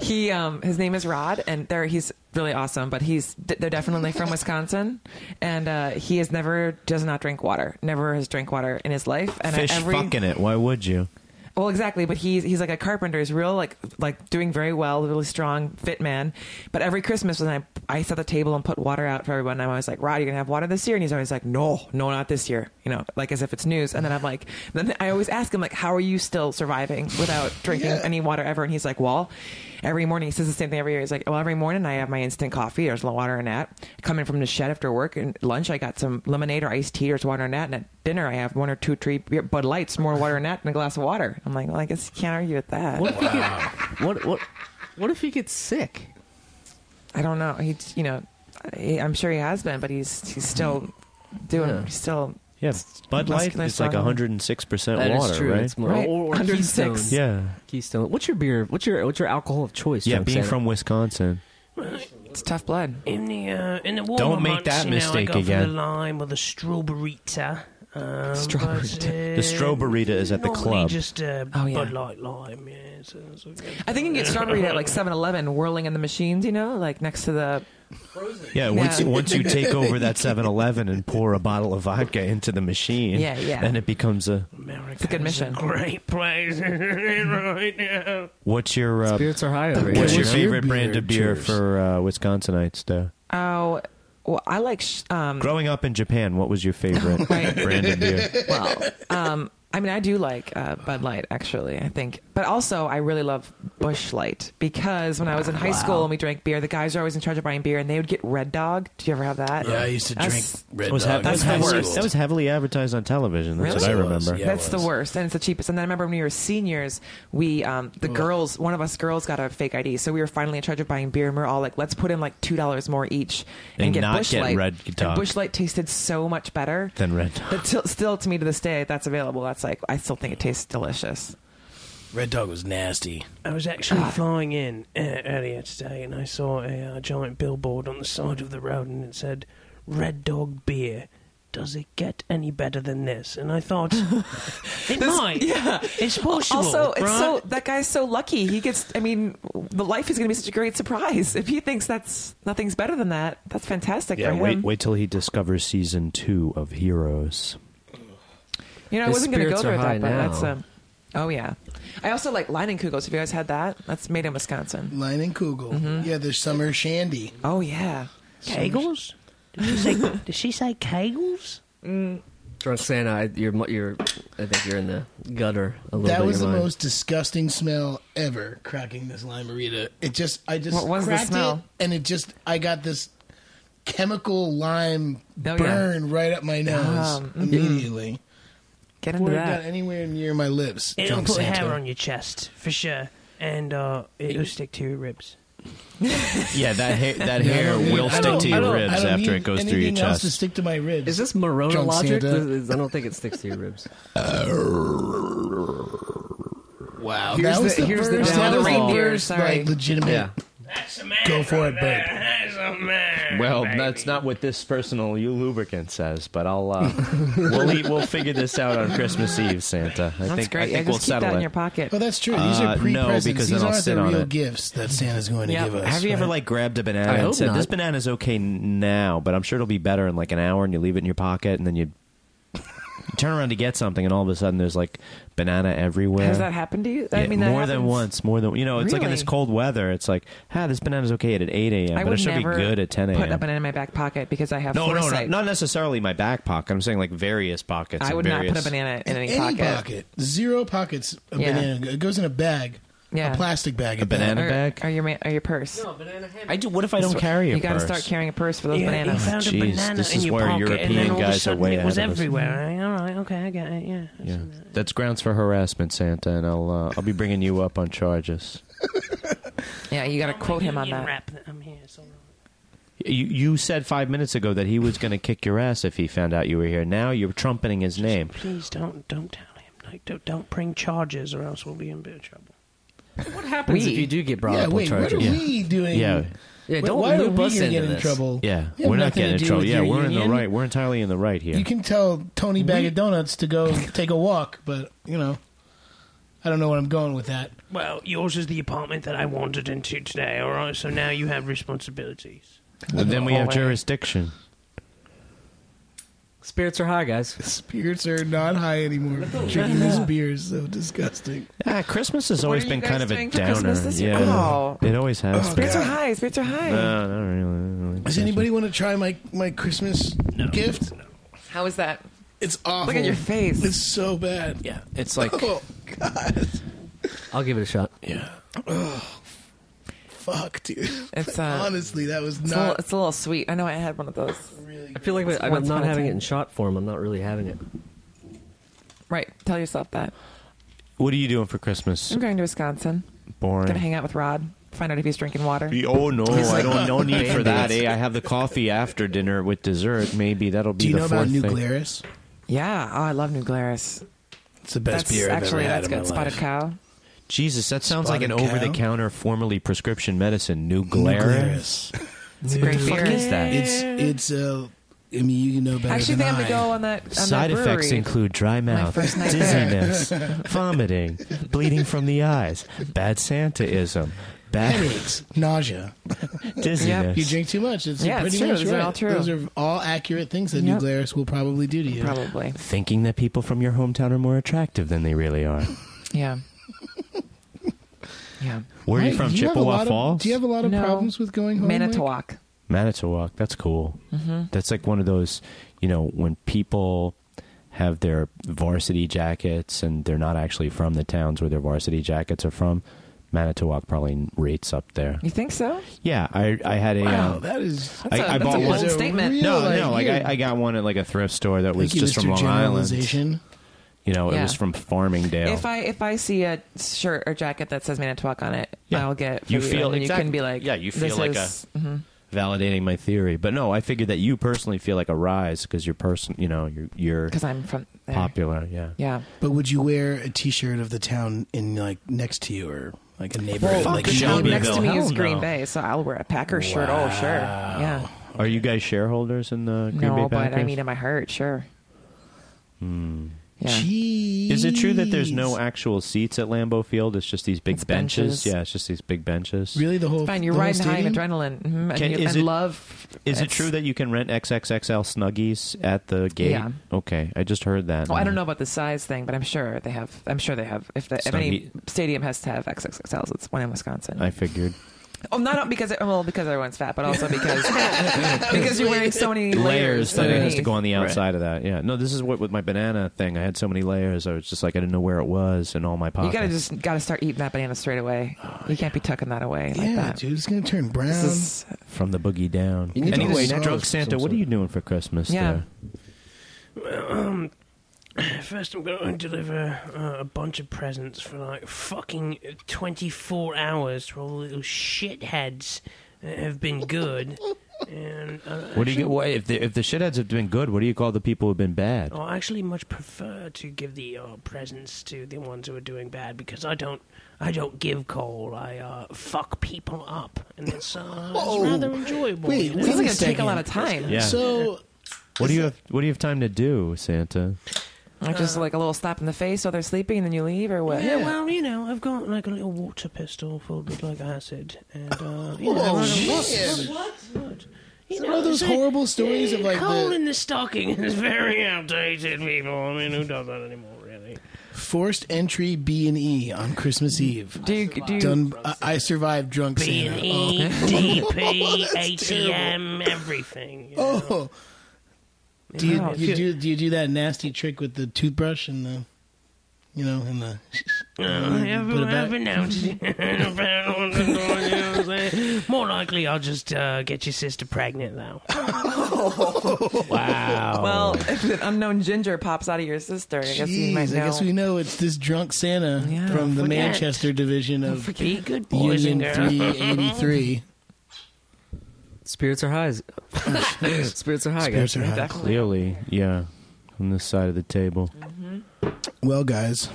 his name is Rod, and he's really awesome, but they're definitely from Wisconsin, and he does not drink water, never has drank water in his life, and Fish fucking it. Why would you? Well, exactly, but he's like a carpenter. He's real like doing very well, really strong, fit man. But every Christmas when I set the table and put water out for everyone, I'm always like, Rod, you gonna have water this year? And he's always like, no, not this year. You know, like as if it's news. And then then I always ask him like, how are you still surviving without drinking any water ever? And he's like, well, every morning he says the same thing every year. He's like, well, every morning I have my instant coffee. There's water in that. Coming from the shed after work and lunch, I got some lemonade or iced tea. There's water in that. And at dinner, I have 1 or 2 Bud Lights, more water in that, and a glass of water. I'm like, well, I guess you can't argue with that. What if what if he gets sick? I don't know. I'm sure he has been, but he's still doing. Yeah. He's still. Yeah, Bud Light muscular, is like strong. 106% That water, is true. right? It's more, Right. or 106. Keystone. Yeah. Keystone. What's your beer? What's your alcohol of choice? Yeah, Drunk being Santa? from Wisconsin. It's tough blood. in the warmer Don't make months, that I mistake go for again. the lime or the strawberryta. Strawberryta. The Strawberryta is at the normally club. just yeah. Bud Light lime. Yeah, so I think you can get strawberry at like 7-Eleven, whirling in the machines. You know, like next to the. Yeah, once you take over that 7-Eleven and pour a bottle of vodka into the machine, Yeah. then it becomes a... America's a good mission. great place right now. What's your Spirits are high over here. what's your What's your favorite brand of beer cheers? for Wisconsinites, though? Oh, well, I like. Growing up in Japan, what was your favorite Right. brand of beer? Well, I mean, I do like Bud Light, actually, I think. But also, I really love Busch Light because when I was in high school and we drank beer, the guys are always in charge of buying beer, and they would get Red Dog. Do you ever have that? Yeah, I used to drink That's- Red That was, Dog. that's in the high worst. school. that was heavily advertised on television. That's Really? what I It was, remember. yeah. That's the was. worst, and it's the cheapest. And then I remember when we were seniors, we girls, one of us girls got a fake ID, so we were finally in charge of buying beer, and we were all like, let's put in like $2 more each and get not Busch get Light. Red Dog. And Busch Light tasted so much better. Then Red Dog. But still, to me, to this day, that's available. That's like, I still think it tastes delicious. Red Dog was nasty. I was actually flying in earlier today, and I saw a giant billboard on the side of the road, and it said, "Red Dog beer. Does it get any better than this?" And I thought, it might. Yeah. It's possible. Also, it's right? that guy's so lucky. He gets. I mean, the life is going to be such a great surprise. If he thinks nothing's better than that, that's fantastic Yeah, for him. wait till he discovers season 2 of Heroes. You know, I His wasn't going to go spirits there are with that, but high that's now. oh yeah. I also like Leinenkugels. Have you guys had that? That's made in Wisconsin. Line and Kugel. Yeah, there's summer shandy. Oh yeah. Kegels? Did she say Kegels? Drunk Santa, I think you're in the gutter a little bit. That in was your the mind. most disgusting smell ever. Cracking this limerita. I just What was the cracked smell? it, and I got this chemical lime Oh, yeah. burn right up my nose immediately. Get into Before it got that. anywhere near my lips. It'll Drunk put Santa. hair on your chest, for sure. And it'll stick to your ribs. Yeah, that I hair don't need- will I stick don't- to I your don't- ribs I don't after need it goes through your anything else to chest. stick to my ribs. Is this Morona Drunk logic? Santa. I don't think it sticks to your ribs. Wow, Here's that was the- the here's the first downfall. Reindeer, first, sorry. like, legitimate. Yeah. That's a man. Go for it, burp. That's a man. Well, baby. that's not what this personal lubricant says, but I'll we'll figure this out on Christmas Eve, Santa. I That's think great. I yeah, think we'll just keep that settle in it. your pocket. Oh, that's true. These are No, pre-presents. because These then I'll aren't sit the on real it. gifts that Santa's going to Yeah. give us. Have you ever right? like grabbed a I banana hope and said, not. "This banana's okay now, but I'm sure it'll be better in like an hour," and you leave it in your pocket, and then you turn around to get something, and all of a sudden there's like banana everywhere. Has that happened to you? Yeah, I mean, that more than happens. once. More than it's like in this Really? cold weather. It's like, this banana's okay at 8 a.m., I but it would should be never good at 10 put a a.m. banana in my back pocket because I have No, foresight. not necessarily my back pocket. I'm saying like various pockets. I and would not various... put a banana in any any pocket. Zero pockets of Yeah. banana. It goes in a bag. Yeah. A plastic bag. A at that. banana Or, bag? or your purse. banana ham. I do. What if I don't carry a You got to purse? start carrying a purse for those Yeah, bananas. you found a Jeez, banana this in is your where pocket, and European then all of a guys are sudden way it was ahead of us. everywhere. All right, okay, I get it. Yeah. Yeah, that's grounds for harassment, Santa, and I'll be bringing you up on charges. Yeah, you got to quote him on that. Rap. I'm here. It's all right. You said 5 minutes ago that he was going to kick your ass if he found out you were here. Now you're trumpeting his name. Please don't tell him. Like, don't bring charges, or else we'll be in bit of trouble. What happens if you do get brought up with charges? What are we doing? Yeah. Don't why are loop we us gonna into get in this. trouble? Yeah, You have we're not nothing getting in to do trouble. with Yeah, your we're in the union. right. We're entirely in the right here. You can tell Tony Bag of Donuts to go take a walk, but, I don't know where I'm going with that. Well, yours is the apartment that I wandered into today, all right? So now you have responsibilities. And then we have jurisdiction. Spirits are high, guys. Spirits are not high anymore. Drinking this beer is so disgusting. Christmas has What always are you been guys kind of a doing for downer. Christmas this year? Yeah, Oh. it always has. Spirits been. are high. Spirits are high. No, not really. Does anybody want to try my Christmas gift? How is that? It's awful. Look at your face. It's so bad. Yeah, it's like Oh, God. I'll give it a shot. yeah. Fuck, dude. It's Honestly, that was it's not a little sweet. I know I had one of those. really I feel like I'm Once not upon a having it time. in shot form. I'm not really having it. Right. Tell yourself that. What are you doing for Christmas? I'm going to Wisconsin. Boring. Gonna hang out with Rod. Find out if he's drinking water. Oh no, I don't. No need for that. Band-Aids. I have the coffee after dinner with dessert. Maybe that'll be Do you the know fourth about New thing. Glarus? Yeah. Oh, I love New Glarus. It's the best That's beer I've actually ever had that's in my good. Spotted life. cow. Jesus, that sounds like an Spotted cow? over-the-counter, formerly prescription medicine. New New Glarus. Glarus. It's a great What the fuck beer. is that? It's I mean, you know better Actually, than they have to I. go on that. Side that effects brewery. include dry mouth, first night there. dizziness, vomiting, bleeding from the eyes, bad Santaism, bad Headaches, nausea. dizziness. You drink too much. It's Yeah, pretty it's true. much Those are right. all true. Those are all accurate things that New Yep. Glarus will probably do to you. Probably. Thinking that people from your hometown are more attractive than they really are. Yeah. Yeah. Where are you Mike, from? do you have a Chippewa lot of- Falls? Do you have a lot of No. problems with going home? Mike? Manitowoc. Manitowoc. That's cool. Mm-hmm. That's like one of those, when people have their varsity jackets and they're not actually from the towns where their varsity jackets are from. Manitowoc probably rates up there. You think so? Yeah, I had a. Wow, that is. I That's bought a one. bold statement. Real, No, like you're- I got one at like a thrift store that was thank you, just from Mr. Long Island. Generalization. It Yeah. was from Farmingdale. If I see a shirt or jacket that says Manitowoc on it, Yeah. I'll get it for You you. feel and exact- you can be like, yeah, you feel this like is, mhm. validating my theory, but no, I figured that you personally feel like a rise because you're you're 'Cause I'm from there. popular. Yeah. Yeah. But would you wear a T-shirt of the town in like next to you or like a neighborhood? fuck like The Shelbyville. town Shelbyville? next to me Hell is Green no. Bay, so I'll wear a Packers shirt. Oh, sure. Yeah. Are you guys shareholders in the Green Bay No, but Packers? I mean, in my heart, sure. Yeah. Jeez. Is it true that there's no actual seats at Lambeau Field? It's just these big It's benches. benches. Yeah, it's just these big benches. Really the whole? Fine, you're the whole riding high in stadium? adrenaline mhm, Can- and, is and it- love. Is it It's- true that you can rent XXXL Snuggies at the gate? Yeah. Okay, I just heard that. Well, I don't know about the size thing, but I'm sure they have. If any Snuggie- stadium has to have XXXLs, it's one in Wisconsin. I figured. Because everyone's fat, but also because you're wearing so many layers that it has to underneath. go on the Right. outside of that. Yeah. No, this is what with my banana thing. I had so many layers. I was just like I didn't know where it was in all my pockets. You gotta start eating that banana straight away. You can't be tucking that away like Yeah, that. dude, it's gonna turn brown. This is from the boogie down. You need to Anyway, get Drunk sauce, Santa, some what are sort. you doing for Christmas? Yeah. There? First, I'm going to deliver a bunch of presents for like fucking 24 hours to all the little shitheads that have been good. And What do you if the shitheads have been good? What do you call the people who've been bad? I actually much prefer to give the presents to the ones who are doing bad because I don't give coal. I fuck people up, and it's rather enjoyable. Wait, you know? This is Wait a gonna take a lot of second. time. Yeah. So What do you have time to do, Santa? Like just like a little slap in the face while they're sleeping, and then you leave, or what? Yeah, well, I've got like a little water pistol filled with like acid, and Whoa, shit. What? Some of those horrible stories of like coal the in the stocking is very outdated, people. I mean, who does that anymore, really? forced entry B&E on Christmas Eve. Do you Done. I survived Drunk Santa. B&E, DP, ATM, everything. You know? Oh. Do you, Wow. do you do that nasty trick with the toothbrush and the, and the? Put it back? Every now and then. More likely, I'll just get your sister pregnant, though. Wow. Well, if an unknown ginger pops out of your sister, I guess you might Jeez, know. I guess we know it's this Drunk Santa Yeah. from the Forget. Manchester division of Be good boys Union and girls. 383. Spirits are high. Spirits are high, Spirits guys. are high. Definitely. Clearly, yeah, on this side of the table. Well, guys,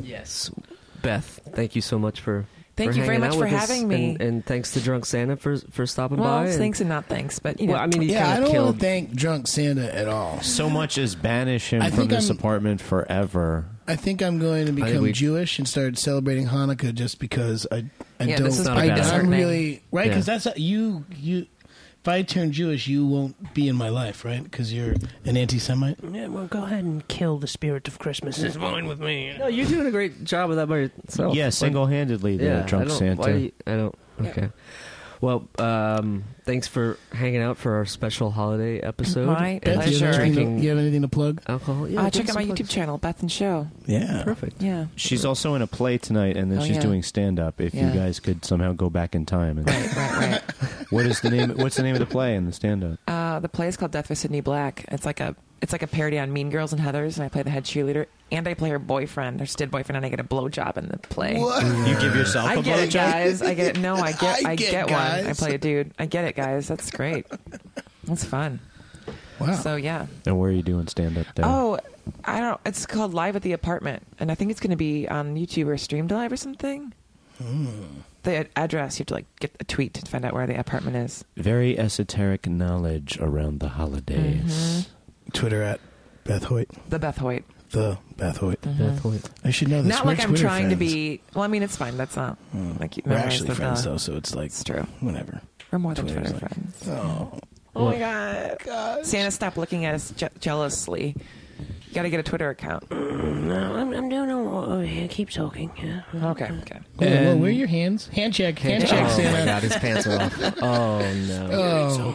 Yes. Beth, thank you so much for Thank you very hanging much out for with us, having me. and thanks to Drunk Santa for stopping Well, by. thanks and not thanks, but you know. Well, I mean, he yeah, I kind don't of want killed. to thank Drunk Santa at all. So much as banish him I from think this I'm- apartment forever. I think I'm going to become we- Jewish and start celebrating Hanukkah just because I Yeah, don't. this is not a bad I'm idea. really right Yeah. because that's you. If I turn Jewish, you won't be in my life, right? Because you're an anti-Semite. Yeah, well, go ahead and kill the spirit of Christmas. It's fine with me. No, you're doing a great job with that by yourself. Yeah, single-handedly there, Drunk Santa. I don't. Okay. Well, thanks for hanging out for our special holiday episode. My And Beth, do you pleasure. have anything drinking to- you have anything to plug? alcohol. Yeah, Check give out my us some YouTube channel, Beth and Show. Yeah, Perfect. Yeah. She's also in a play tonight, and then Oh, she's yeah. doing stand-up. If you Yeah. guys could somehow go back in time, and Right. What's the name of the play and the stand-up? The play is called Death of Sydney Black. It's like a parody on Mean Girls and Heathers, and I play the head cheerleader, and I play her boyfriend, her stid boyfriend, and I get a blowjob in the play. You give yourself I a get it, blowjob? guys. I get it. No, I get one. guys. I play a dude. I get it, guys. That's great. That's fun. wow. So yeah. And where are you doing stand-up there? Oh, I don't. It's called Live at the Apartment, and I think it's going to be on YouTube or Streamed Live or something. The address, you have to like get a tweet to find out where the apartment is. Very esoteric knowledge around the holidays. Twitter at Beth Hoyt. The Beth Hoyt. The Beth Hoyt. Beth Hoyt. I should know this. Not like We're I'm Twitter trying to friends. be. Well, I mean, it's fine. That's not like We're actually friends though, so it's like It's true. whatever. We're more than Twitter's Twitter like- friends. Oh, Oh my god. Santa, stop looking at us jealously. You got to get a Twitter account. No, I'm doing all right. Yeah, keep talking. Yeah. Okay. whoa, where are your hands? Hand check, hand check, Oh Santa. my God, his pants are off. Oh no. Oh,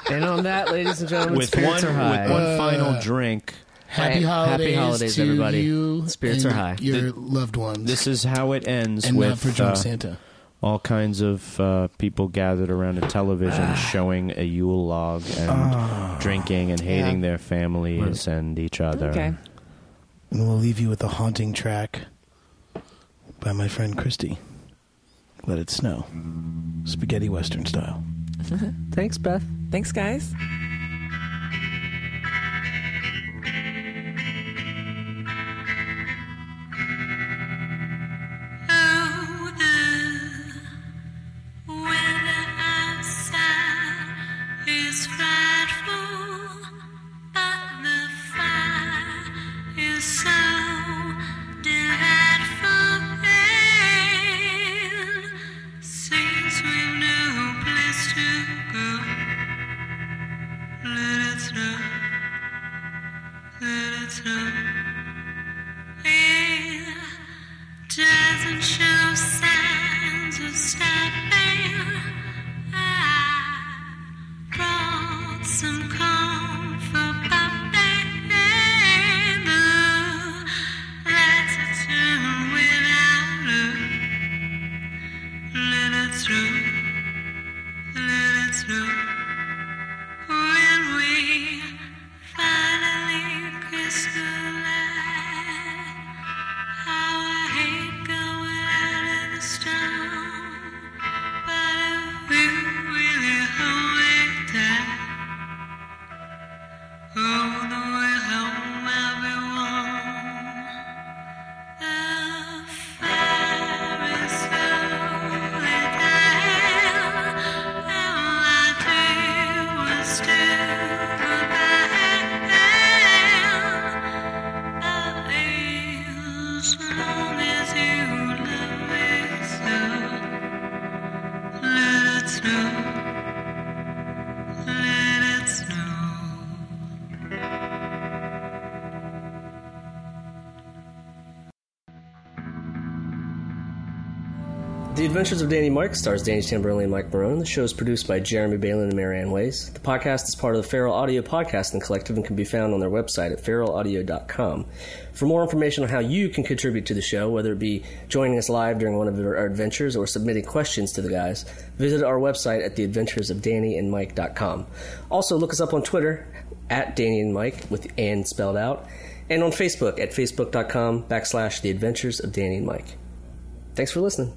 And on that, ladies and gentlemen, With spirits one are high. final drink. happy Happy holidays, holidays, to everybody. you. Spirits and are high. Your loved ones. This is how it ends and with not for Drunk Santa. all kinds of people gathered around a television showing a Yule log and drinking and hating their families and each other. Okay. And we'll leave you with a haunting track by my friend Christy. Let It Snow. Spaghetti Western style. Thanks, Beth. Thanks, guys. Oh, the weather outside is frightful, but the fire is so delightful. And since we've no place to go, let it snow, let it snow. It doesn't show signs of stopping. I brought some corn for popping. The lights are turned without love. Let it snow, let it snow. When we finally kiss the light, how I hate going out in the storm. But if you really hold me tight, oh, the way home I'll be warm. The fire is slowly dying, and all I do is still goodbye. As long as you love me so, let it snow, let it snow. The Adventures of Danny Mike stars Danny Tamberelli and Mike Barone. The show is produced by Jeremy Balin and Marianne Ways. The podcast is part of the Feral Audio Podcasting Collective and can be found on their website at feralaudio.com. For more information on how you can contribute to the show, whether it be joining us live during one of our adventures or submitting questions to the guys, visit our website at theadventuresofdannyandmike.com. Also, look us up on Twitter at Danny and Mike with the "and" spelled out, and on Facebook at facebook.com/The Adventures of Danny and Mike. Thanks for listening.